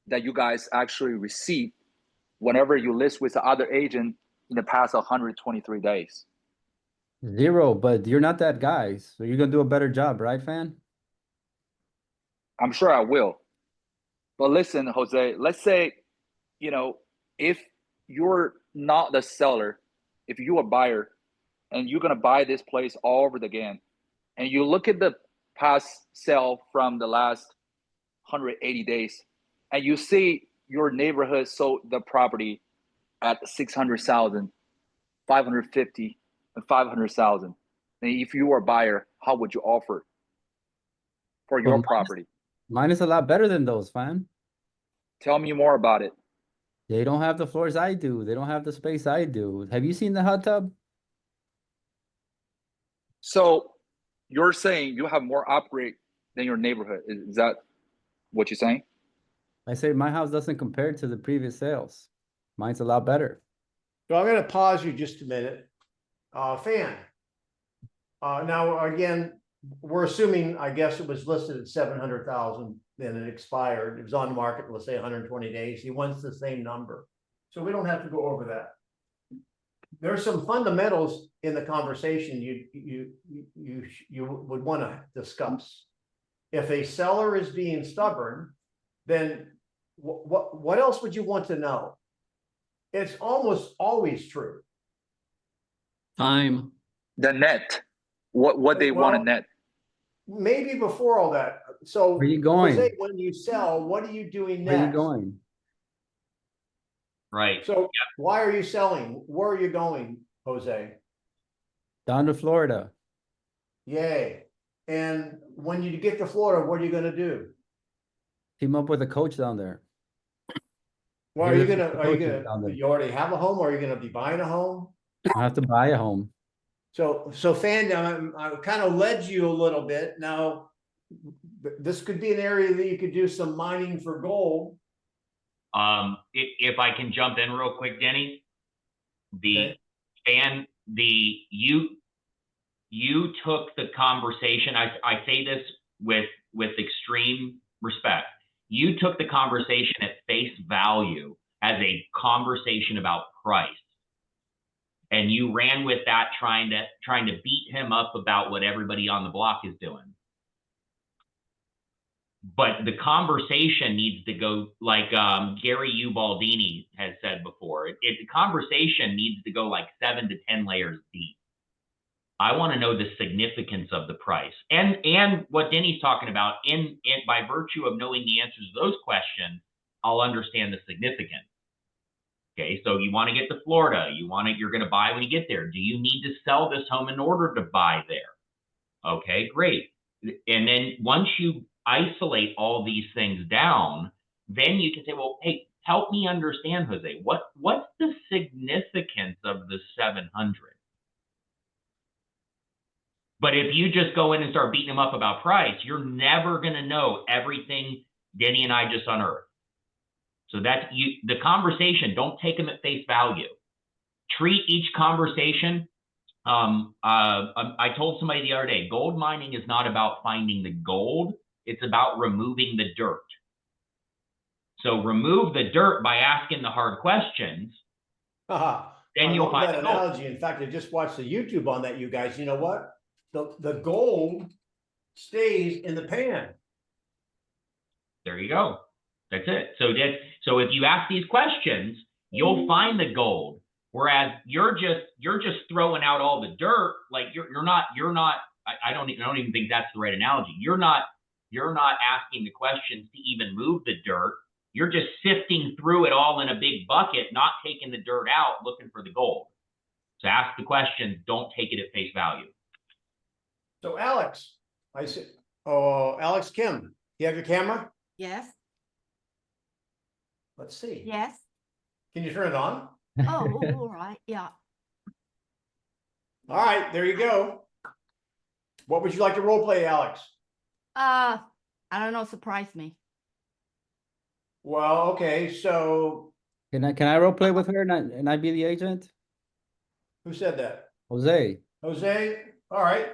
that you guys actually received whenever you list with the other agent in the past 123 days? 0, but you're not that guy, so you're gonna do a better job, right, Fan? I'm sure I will. But listen, Jose, let's say, if you're not the seller, if you're a buyer and you're going to buy this place all over again, and you look at the past sale from the last 180 days, and you see your neighborhood sold the property at 600,000, 550, and 500,000. And if you were a buyer, how would you offer for your property? Mine is a lot better than those, Fan. Tell me more about it. They don't have the floors I do. They don't have the space I do. Have you seen the hot tub? So you're saying you have more upgrade than your neighborhood. Is that what you're saying? I say my house doesn't compare to the previous sales. Mine's a lot better. So I'm gonna pause you just a minute. Fan. Now, again, we're assuming, I guess it was listed at 700,000, then it expired. It was on the market, let's say 120 days. He wants the same number. So we don't have to go over that. There are some fundamentals in the conversation you would want to discuss. If a seller is being stubborn, then what else would you want to know? It's almost always true. Time. The net. What they want to Well, net. Maybe before all that. So Where you going? Jose, when you sell, what are you doing Where are you next? going? Right. So why are you selling? Where are you going, Jose? Down to Florida. Yay. And when you get to Florida, what are you gonna do? Team up with a coach down there. Well, Maybe there's some coaches down do there. you already have a home or are you gonna be buying a home? I have to buy a home. So Fan, I kind of led you a little bit. Now, this could be an area that you could do some mining for gold. If I can jump in real quick, Denny, Okay. you took the conversation. I say this with extreme respect. You took the conversation at face value as a conversation about price. And you ran with that trying to beat him up about what everybody on the block is doing. But the conversation needs to go like Gary Ubaldini has said before. The conversation needs to go like 7 to 10 layers deep. I want to know the significance of the price and what Denny's talking about. In by virtue of knowing the answers to those questions, I'll understand the significance. Okay, so you want to get to Florida. You're going to buy when you get there. Do you need to sell this home in order to buy there? Okay, great. And then once you isolate all these things down, then you can say, well, hey, help me understand, Jose, what's the significance of the 700? But if you just go in and start beating them up about price, you're never going to know everything Denny and I just unearthed. So that's the conversation. Don't take them at face value. Treat each conversation. I told somebody the other day, gold mining is not about finding the gold. It's about removing the dirt. So remove the dirt by asking the hard questions. Then you'll find that analogy. In fact, I just watched the YouTube on that, you guys. You know what? The gold stays in the pan. There you go. That's it. So if you ask these questions, you'll find the gold. Whereas you're just throwing out all the dirt. Like you're not. I don't even think that's the right analogy. You're not asking the questions to even move the dirt. You're just sifting through it all in a big bucket, not taking the dirt out, looking for the gold. So ask the questions. Don't take it at face value. So Alex, Alex Kim, you have your camera? Yes, Let's see. yes. Can you turn it on? Oh, all right, yeah. All right, there you go. What would you like to role play, Alex? I don't know, surprise me. Well, okay, so Can I role play with her and I be the agent? who said that? Jose. Jose? All right.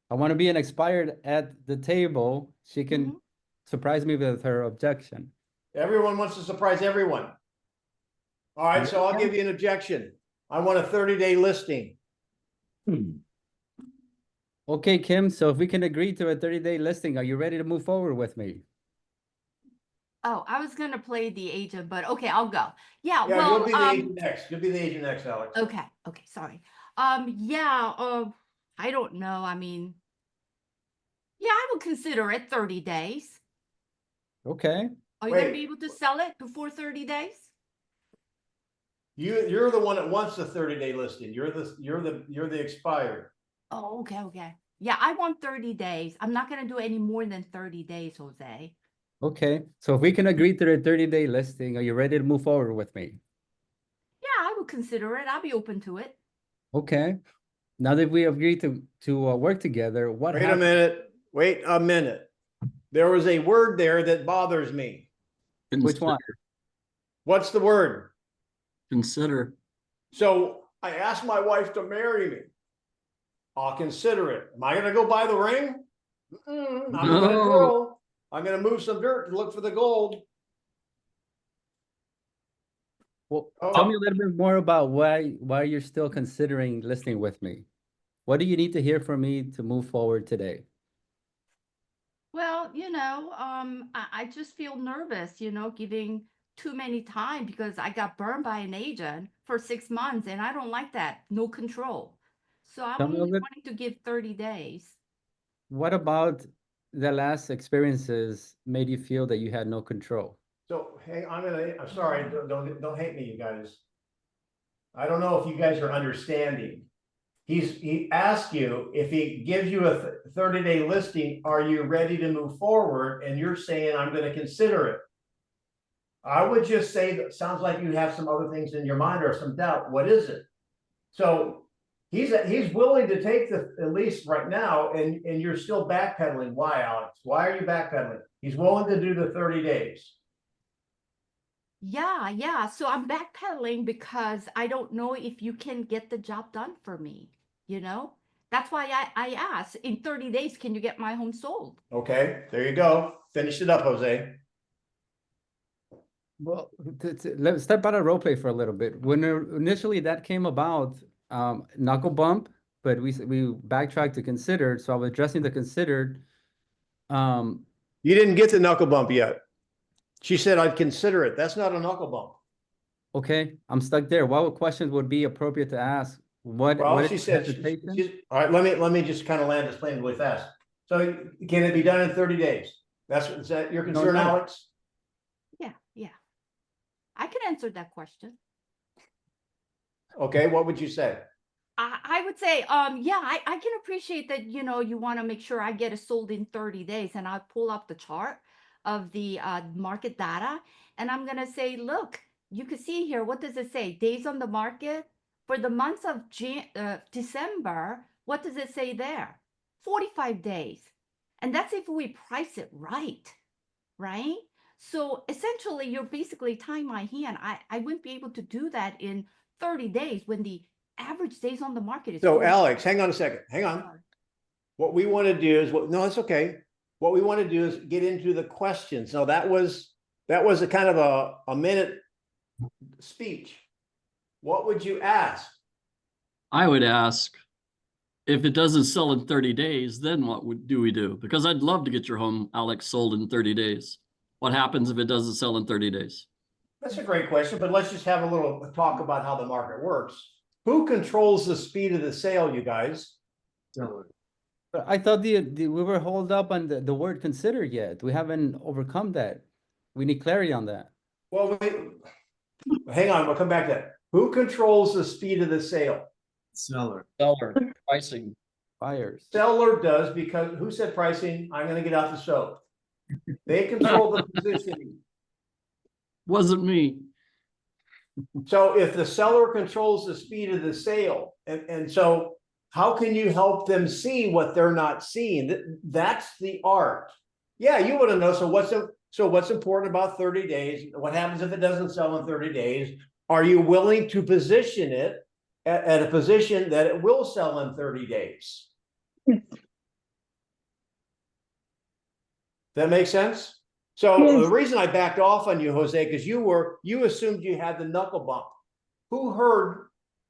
I want to be an expired at the table. She can surprise me with her objection. Everyone wants to surprise everyone. All right, so I'll give you an objection. I want a 30-day listing. Okay, Kim, so if we can agree to a 30-day listing, are you ready to move forward with me? Oh, I was gonna play the agent, but okay, I'll go. Yeah, Yeah, well, you'll be the agent next. You'll be the agent next, Alex. okay, sorry. I don't know, I mean, yeah, I would consider it 30 days. Okay. Are you gonna Wait. be able to sell it before 30 days? You're the one that wants the 30-day listing. You're the expired. Oh, okay. Yeah, I want 30 days. I'm not gonna do any more than 30 days, Jose. Okay, so if we can agree to the 30-day listing, are you ready to move forward with me? Yeah, I will consider it. I'll be open to it. Okay, now that we agreed to work together, what Wait a happened? minute, wait a minute. There was a word there that bothers me. Which one? What's the word? Consider. So I asked my wife to marry me. I'll consider it. Am I gonna go buy the ring? I'm gonna No. drill. I'm gonna move some dirt to look for the gold. Well, Oh. tell me a little bit more about why you're still considering listing with me. What do you need to hear from me to move forward today? Well, I just feel nervous, giving too many time because I got burned by an agent for 6 months and I don't like that. No control. So I'm Tell me a only bit, wanting to give 30 days. what about the last experiences made you feel that you had no control? So, hey, I'm sorry, don't hate me, you guys. I don't know if you guys are understanding. He asked you, if he gives you a 30-day listing, are you ready to move forward? And you're saying, I'm gonna consider it. I would just say that sounds like you have some other things in your mind or some doubt. What is it? So he's willing to take the, at least right now, and you're still backpedaling. Why, Alex? Why are you backpedaling? He's willing to do the 30 days. Yeah. So I'm backpedaling because I don't know if you can get the job done for me, That's why I asked, in 30 days, can you get my home sold? Okay, there you go. Finish it up, Jose. Well, let's step out of role play for a little bit. When initially that came about, knuckle bump, but we backtracked to considered. So I was addressing the considered. You didn't get the knuckle bump yet. She said, I'd consider it. That's not a knuckle bump. Okay, I'm stuck there. What questions would be appropriate to ask? What Well, she said, all right, let me just kind of land this plane really fast. So can it be done in 30 days? Is that your concern, no. Alex? Yeah. I can answer that question. Okay, what would you say? I would say, I can appreciate that, you want to make sure I get it sold in 30 days. And I pull up the chart of the market data. And I'm going to say, look, you can see here, what does it say? Days on the market for the months of December. What does it say there? 45 days. And that's if we price it right? So essentially, you're basically tying my hand. I wouldn't be able to do that in 30 days when the average days on the market is. So Alex, hang on a second. Hang on. What we want to do is no, that's okay. What we want to do is get into the questions. Now that was a kind of a minute speech. What would you ask? I would ask, if it doesn't sell in 30 days, then what do we do? Because I'd love to get your home, Alex, sold in 30 days. What happens if it doesn't sell in 30 days? That's a great question, but let's just have a little talk about how the market works. Who controls the speed of the sale, you guys? But I thought we were holed up on the word consider yet. We haven't overcome that. We need clarity on that. Well, hang on, we'll come back to that. Who controls the speed of the sale? Seller. Pricing. Buyers. Seller does, because who said pricing? I'm gonna get out the stove. They control the positioning. Wasn't me. So if the seller controls the speed of the sale, and so how can you help them see what they're not seeing? That's the art. Yeah, you want to know. So what's important about 30 days? What happens if it doesn't sell in 30 days? Are you willing to position it at a position that it will sell in 30 days? That makes sense? So the reason I backed off on you, Jose, because you assumed you had the knuckle bump. Who heard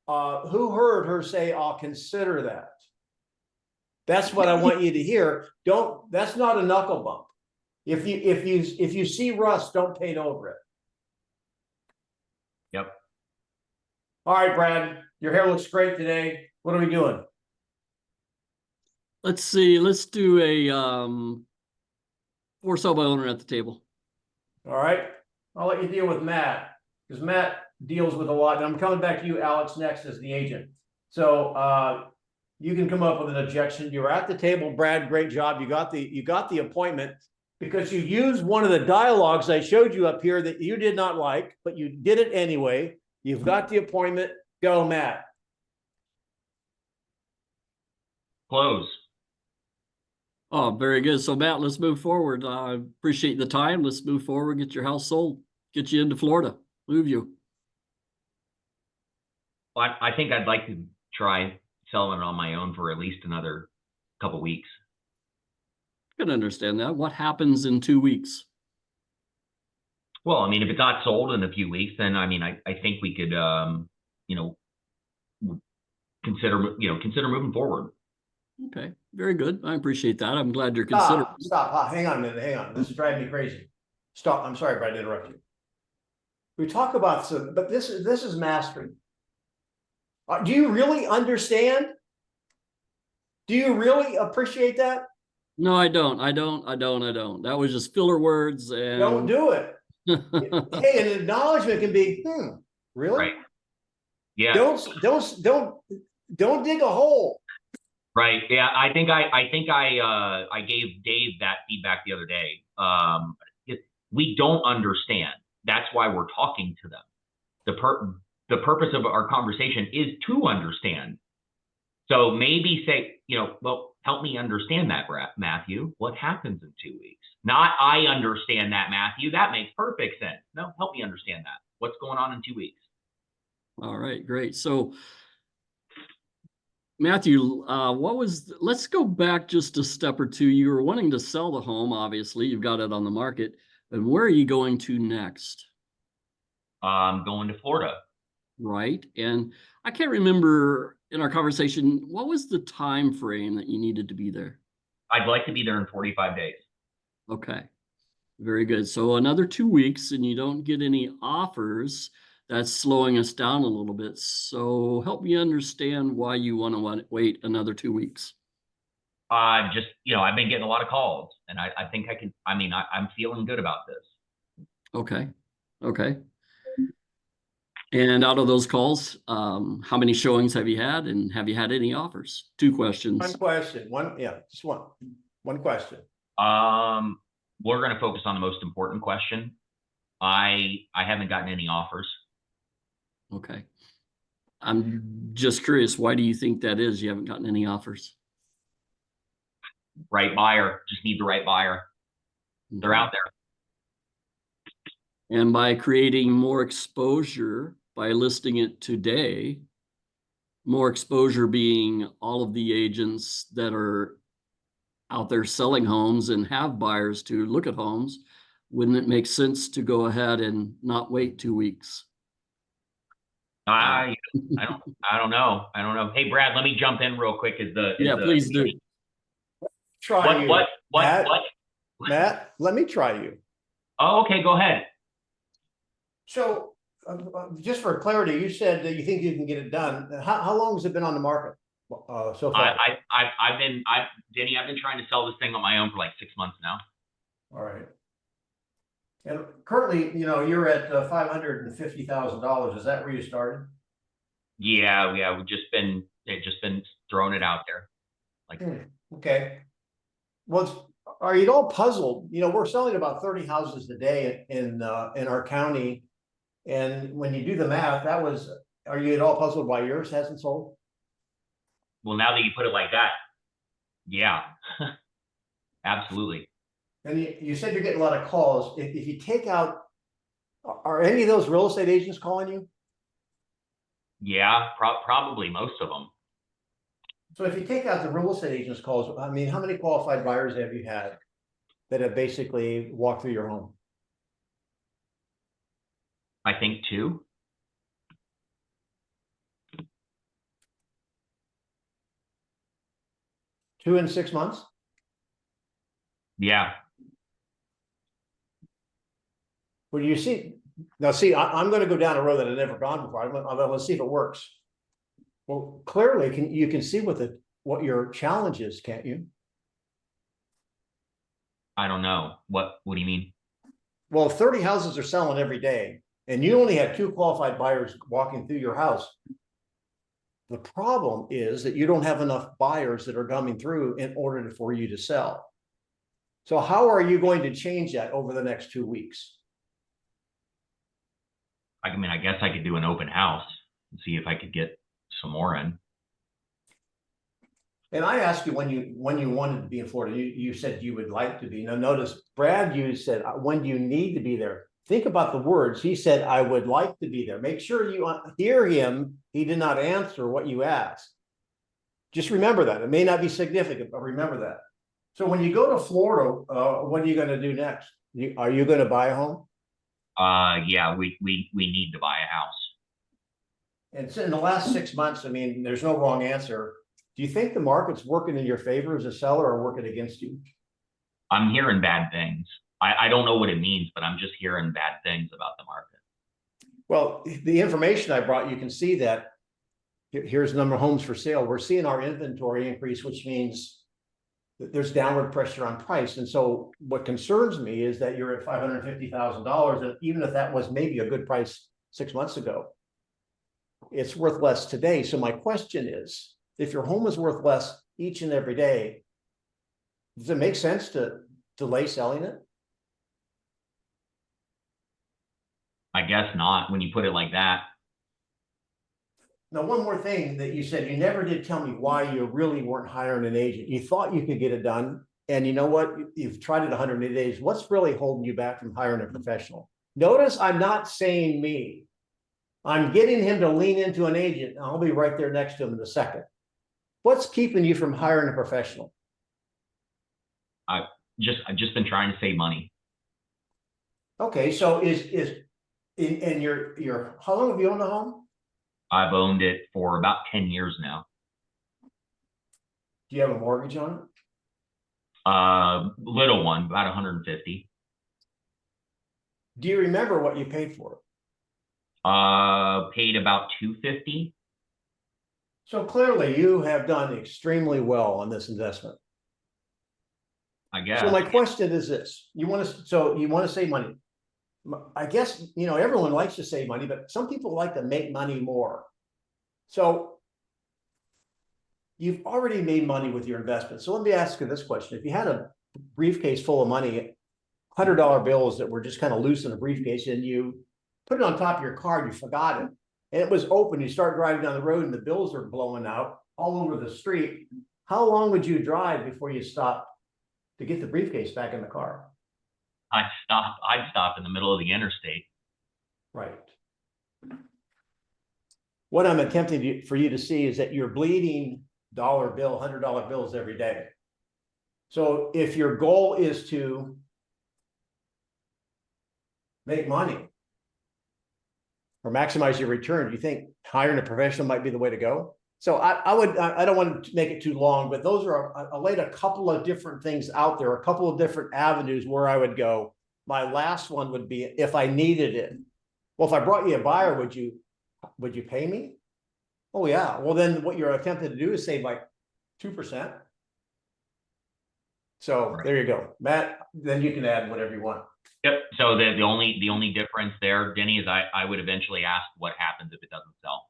her say, I'll consider that? That's what I want you to hear. That's not a knuckle bump. If you see rust, don't paint over it. Yep. All right, Brad, your hair looks great today. What are we doing? Let's see. Let's do a for sale by owner at the table. All right. I'll let you deal with Matt, because Matt deals with a lot. And I'm coming back to you, Alex, next as the agent. So you can come up with an objection. You were at the table, Brad. Great job. You got the appointment. because you used one of the dialogues I showed you up here that you did not like, but you did it anyway. You've got the appointment. Go, Matt. Close. Oh, very good. So Matt, let's move forward. I appreciate the time. Let's move forward, get your house sold, get you into Florida, move you. Well, I think I'd like to try selling it on my own for at least another couple weeks. I can understand that. What happens in 2 weeks? Well, I mean, if it's not sold in a few weeks, then I mean, I think we could, you know, consider moving forward. Okay, very good. I appreciate that. I'm glad you're considering. Stop. Hang on a minute. Hang on. This is driving me crazy. Stop. I'm sorry, Brad, to interrupt you. We talk about some, but this is mastery. Do you really understand? Do you really appreciate that? No, I don't. That was just filler words and Don't do it. Hey, an acknowledgement can be, really? Right. Yeah. Don't dig a hole. Right. Yeah. I think I gave Dave that feedback the other day. We don't understand. That's why we're talking to them. The purpose of our conversation is to understand. So maybe say, well, help me understand that, Matthew. What happens in 2 weeks? Not I understand that, Matthew. That makes perfect sense. No, help me understand that. What's going on in 2 weeks? All right, great. So Matthew, let's go back just a step or two. You were wanting to sell the home, obviously, you've got it on the market. And where are you going to next? I'm going to Florida. Right. And I can't remember in our conversation, what was the time frame that you needed to be there? I'd like to be there in 45 days. Okay. Very good. So another 2 weeks and you don't get any offers. That's slowing us down a little bit. So help me understand why you want to wait another 2 weeks. I've been getting a lot of calls and I think I'm feeling good about this. Okay. Okay. And out of those calls, how many showings have you had and have you had any offers? 2 questions. One question. Just one. One question. We're going to focus on the most important question. I haven't gotten any offers. Okay. I'm just curious, why do you think that is? You haven't gotten any offers? Right buyer. Just need the right buyer. They're out there. And by creating more exposure, by listing it today, more exposure being all of the agents that are out there selling homes and have buyers to look at homes, wouldn't it make sense to go ahead and not wait 2 weeks? I don't know. Hey, Brad, let me jump in real quick. Please do. Try you. What? Matt, let me try you. Oh, okay. Go ahead. So, just for clarity, you said that you think you can get it done. How long has it been on the market so far? Denny, I've been trying to sell this thing on my own for like 6 months now. All right. And currently, you're at $550,000. Is that where you started? Yeah. We've just been throwing it out there. Okay. Well, are you at all puzzled? We're selling about 30 houses a day in our county. And when you do the math, are you at all puzzled why yours hasn't sold? Well, now that you put it like that, yeah, absolutely. And you said you're getting a lot of calls. If you take out, are any of those real estate agents calling you? Yeah, probably most of them. So if you take out the real estate agents calls, how many qualified buyers have you had that have basically walked through your home? I think 2. Two in 6 months? Yeah. Well, you see, I'm going to go down a road that I've never gone before. I want to see if it works. Well, clearly, you can see what your challenge is, can't you? I don't know. What do you mean? Well, 30 houses are selling every day, and you only have 2 qualified buyers walking through your house. The problem is that you don't have enough buyers that are coming through in order for you to sell. So how are you going to change that over the next 2 weeks? I mean, I guess I could do an open house and see if I could get some more in. And I asked you when you wanted to be in Florida, you said you would like to be. Now notice Brad, you said when do you need to be there? Think about the words. He said, I would like to be there. Make sure you hear him. He did not answer what you asked. Just remember that. It may not be significant, but remember that. So when you go to Florida, what are you going to do next? Are you going to buy a home? Yeah, we need to buy a house. And so in the last 6 months, I mean, there's no wrong answer. Do you think the market's working in your favor as a seller or working against you? I'm hearing bad things. I don't know what it means, but I'm just hearing bad things about the market. Well, the information I brought, you can see that here's the number of homes for sale. We're seeing our inventory increase, which means that there's downward pressure on price. And so what concerns me is that you're at $550,000. And even if that was maybe a good price 6 months ago, it's worth less today. So my question is, if your home is worth less each and every day, does it make sense to delay selling it? I guess not when you put it like that. Now, one more thing that you said, you never did tell me why you really weren't hiring an agent. You thought you could get it done. And you know what? You've tried it 180 days. What's really holding you back from hiring a professional? Notice I'm not saying me. I'm getting him to lean into an agent. I'll be right there next to him in a second. What's keeping you from hiring a professional? I've just been trying to save money. Okay, so in your how long have you owned a home? I've owned it for about 10 years now. Do you have a mortgage on it? Little one, about 150. Do you remember what you paid for it? Paid about 250. So clearly you have done extremely well on this investment. I guess. So my question is this, you want to save money. I guess, everyone likes to save money, but some people like to make money more. So you've already made money with your investment. So let me ask you this question. If you had a briefcase full of money, $100 bills that were just kind of loose in a briefcase, and you put it on top of your car, you forgot it, and it was open, you start driving down the road and the bills are blowing out all over the street, how long would you drive before you stopped to get the briefcase back in the car? I'd stop in the middle of the interstate. Right. What I'm attempting for you to see is that you're bleeding $100 bills every day. So if your goal is to make money or maximize your return, do you think hiring a professional might be the way to go? So I don't want to make it too long, but those are, I laid a couple of different things out there, a couple of different avenues where I would go. My last one would be if I needed it. Well, if I brought you a buyer, would you pay me? Oh yeah. Well, then what you're attempting to do is save like 2%. So Right. There you go, Matt. Then you can add whatever you want. Yep. So the only difference there, Denny, is I would eventually ask what happens if it doesn't sell.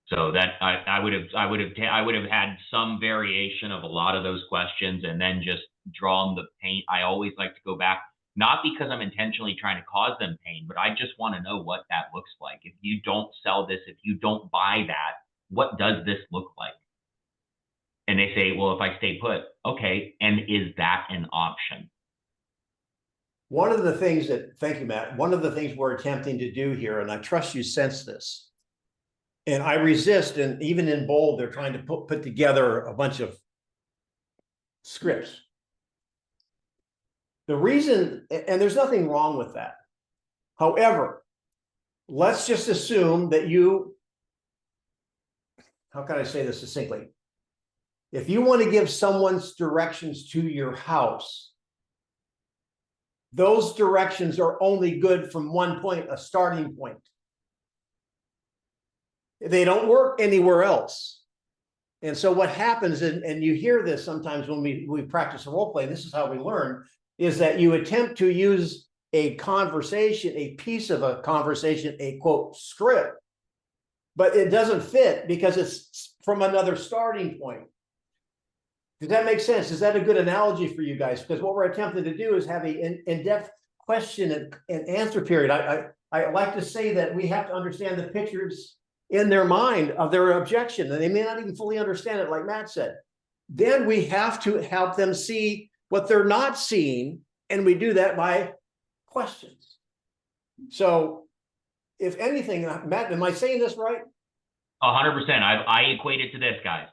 So that I would have had some variation of a lot of those questions, and then just drawn the paint. I always like to go back, not because I'm intentionally trying to cause them pain, but I just want to know what that looks like. If you don't sell this, if you don't buy that, what does this look like? And they say, well, if I stay put, okay. And is that an option? One of the things thank you, Matt. One of the things we're attempting to do here, and I trust you sense this, and I resist, and even in bold, they're trying to put together a bunch of scripts. The reason, and there's nothing wrong with that. However, let's just assume that how can I say this succinctly? If you want to give someone's directions to your house, those directions are only good from one point, a starting point. They don't work anywhere else. And so what happens, and you hear this sometimes when we practice a role play, this is how we learn, is that you attempt to use a conversation, a piece of a conversation, a quote script, but it doesn't fit because it's from another starting point. Does that make sense? Is that a good analogy for you guys? Because what we're attempting to do is have a in-depth question and answer period. I like to say that we have to understand the pictures in their mind of their objection, and they may not even fully understand it, like Matt said. Then we have to help them see what they're not seeing, and we do that by questions. So if anything, Matt, am I saying this right? 100%. I equate it to this, guys.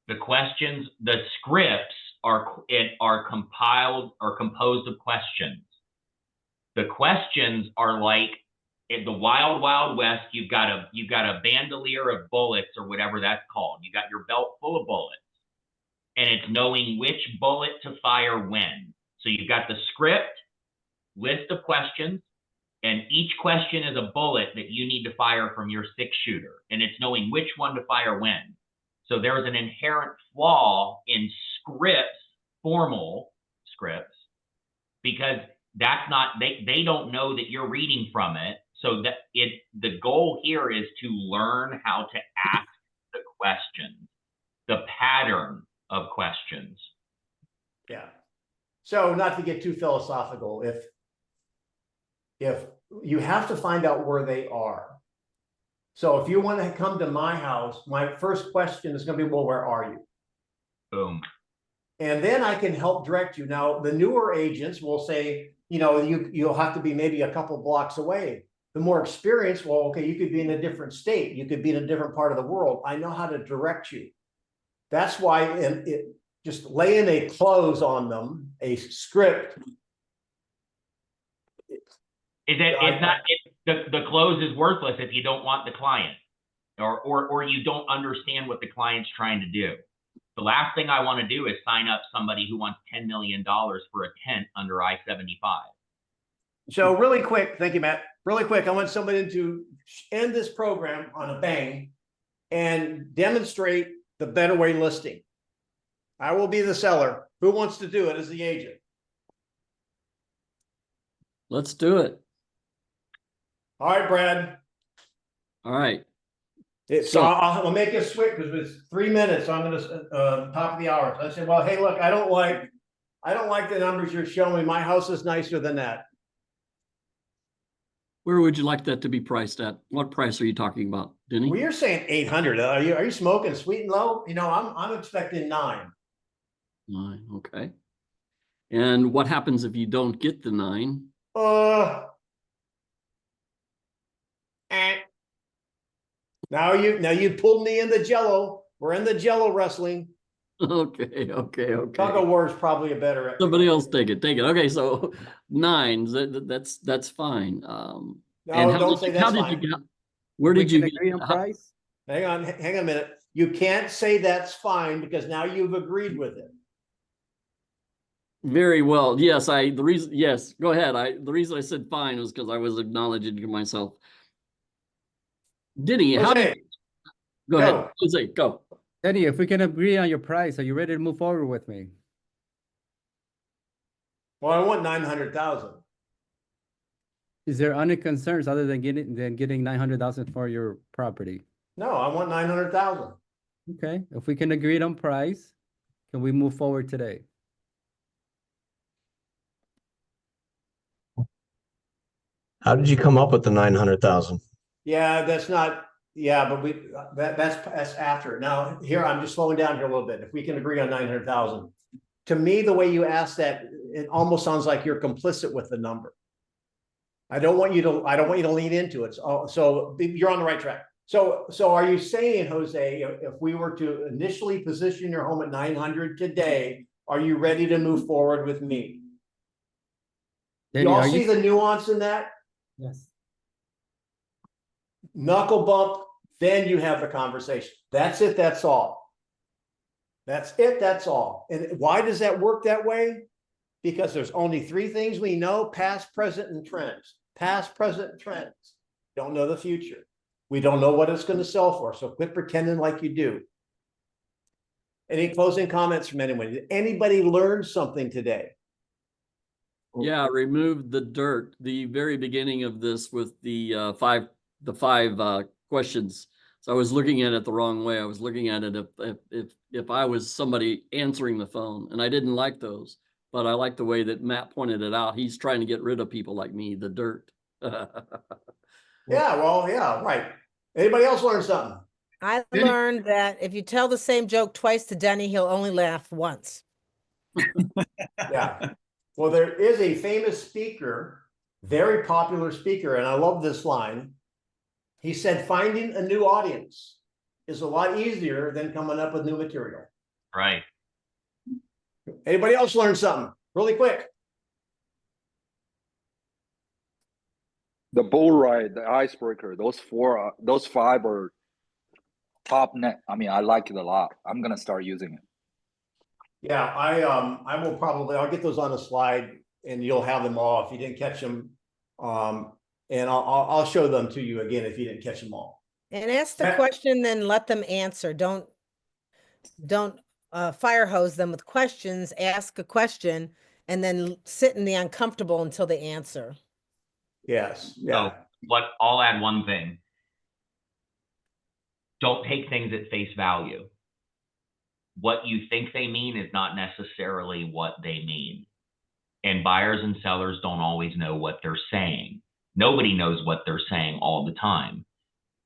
The questions, the scripts are compiled or composed of questions. The questions are like in the wild, wild west. You've got a bandolier of bullets or whatever that's called. You got your belt full of bullets, and it's knowing which bullet to fire when. So you've got the script, list of questions, and each question is a bullet that you need to fire from your 6-shooter, and it's knowing which one to fire when. So there's an inherent flaw in scripts, formal scripts, because that's not, they don't know that you're reading from it. So that the goal here is to learn how to ask the questions, the pattern of questions. Yeah. So not to get too philosophical, if you have to find out where they are. So if you want to come to my house, my first question is going to be, well, where are you? Boom. And then I can help direct you. Now, the newer agents will say, you know, you'll have to be maybe a couple blocks away. The more experienced, well, okay, you could be in a different state. You could be in a different part of the world. I know how to direct you. That's why just laying a close on them, a script. The close is worthless if you don't want the client, or you don't understand what the client's trying to do. The last thing I want to do is sign up somebody who wants $10 million for a tent under I-75. So really quick, thank you, Matt. Really quick, I want somebody to end this program on a bang and demonstrate the better way listing. I will be the seller. Who wants to do it as the agent? Let's do it. All right, Brad. All right. So I'll make it quick because it's 3 minutes. So I'm going to top of the hour. So I said, well, hey, look, I don't like the numbers you're showing me. My house is nicer than that. Where would you like that to be priced at? What price are you talking about, Denny? Well, you're saying 800. Are you smoking sweet and low? You know, I'm expecting 9. 9, okay. And what happens if you don't get the 9? Now you pulled me in the Jello. We're in the Jello wrestling. Okay. Tug of war is probably a better. Somebody else take it. Okay, so 9. That's fine. No, and don't say that's fine. Did you get? Where did you agree on price? Hang on a minute. You can't say that's fine because now you've agreed with it. Very well. Yes, yes, go ahead. The reason I said fine was because I was acknowledging to myself. Denny, Jose, how did go ahead. Jose, go. Denny, if we can agree on your price, are you ready to move forward with me? Well, I want 900,000. Is there any concerns other than getting 900,000 for your property? No, I want 900,000. Okay, if we can agree on price, can we move forward today? How did you come up with the 900,000? Yeah, that's not. Yeah, but that's after. Now here, I'm just slowing down here a little bit. If we can agree on 900,000, to me, the way you ask that, it almost sounds like you're complicit with the number. I don't want you to lean into it. So you're on the right track. So are you saying, Jose, if we were to initially position your home at 900 today, are you ready to move forward with me? Denny, you all see the nuance in that? Yes. Knuckle bump, then you have the conversation. That's it, that's all. That's it, that's all. And why does that work that way? Because there's only 3 things we know: past, present, and trends. Past, present, and trends. Don't know the future. We don't know what it's going to sell for, so quit pretending like you do. Any closing comments from anyone? Did anybody learn something today? Yeah, remove the dirt. The very beginning of this with the 5 questions So I was looking at it the wrong way. I was looking at it if I was somebody answering the phone, and I didn't like those, but I like the way that Matt pointed it out. He's trying to get rid of people like me, the dirt. Yeah, well, yeah, right. Anybody else learn something? I Denny- learned that if you tell the same joke twice to Denny, he'll only laugh once. Yeah. Well, there is a famous speaker, very popular speaker, and I love this line. He said, finding a new audience is a lot easier than coming up with new material. Right. Anybody else learn something really quick? The bull ride, the icebreaker, those 5 are top net. I mean, I like it a lot. I'm gonna start using it. Yeah, I will probably, I'll get those on a slide and you'll have them all if you didn't catch them. And I'll show them to you again if you didn't catch them all. And ask the Matt- question, then let them answer. Don't fire hose them with questions. Ask a question and then sit in the uncomfortable until they answer. Yes, yeah. I'll add one thing. Don't take things at face value. What you think they mean is not necessarily what they mean. And buyers and sellers don't always know what they're saying. Nobody knows what they're saying all the time.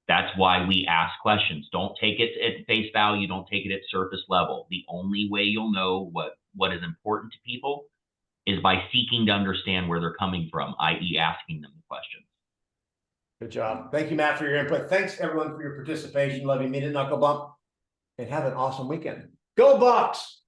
That's why we ask questions. Don't take it at face value. Don't take it at surface level. The only way you'll know what is important to people is by seeking to understand where they're coming from, i.e. asking them the questions. Good job. Thank you, Matt, for your input. Thanks, everyone, for your participation. Love you, meet at Knuckle Bump, and have an awesome weekend. Go Bucks!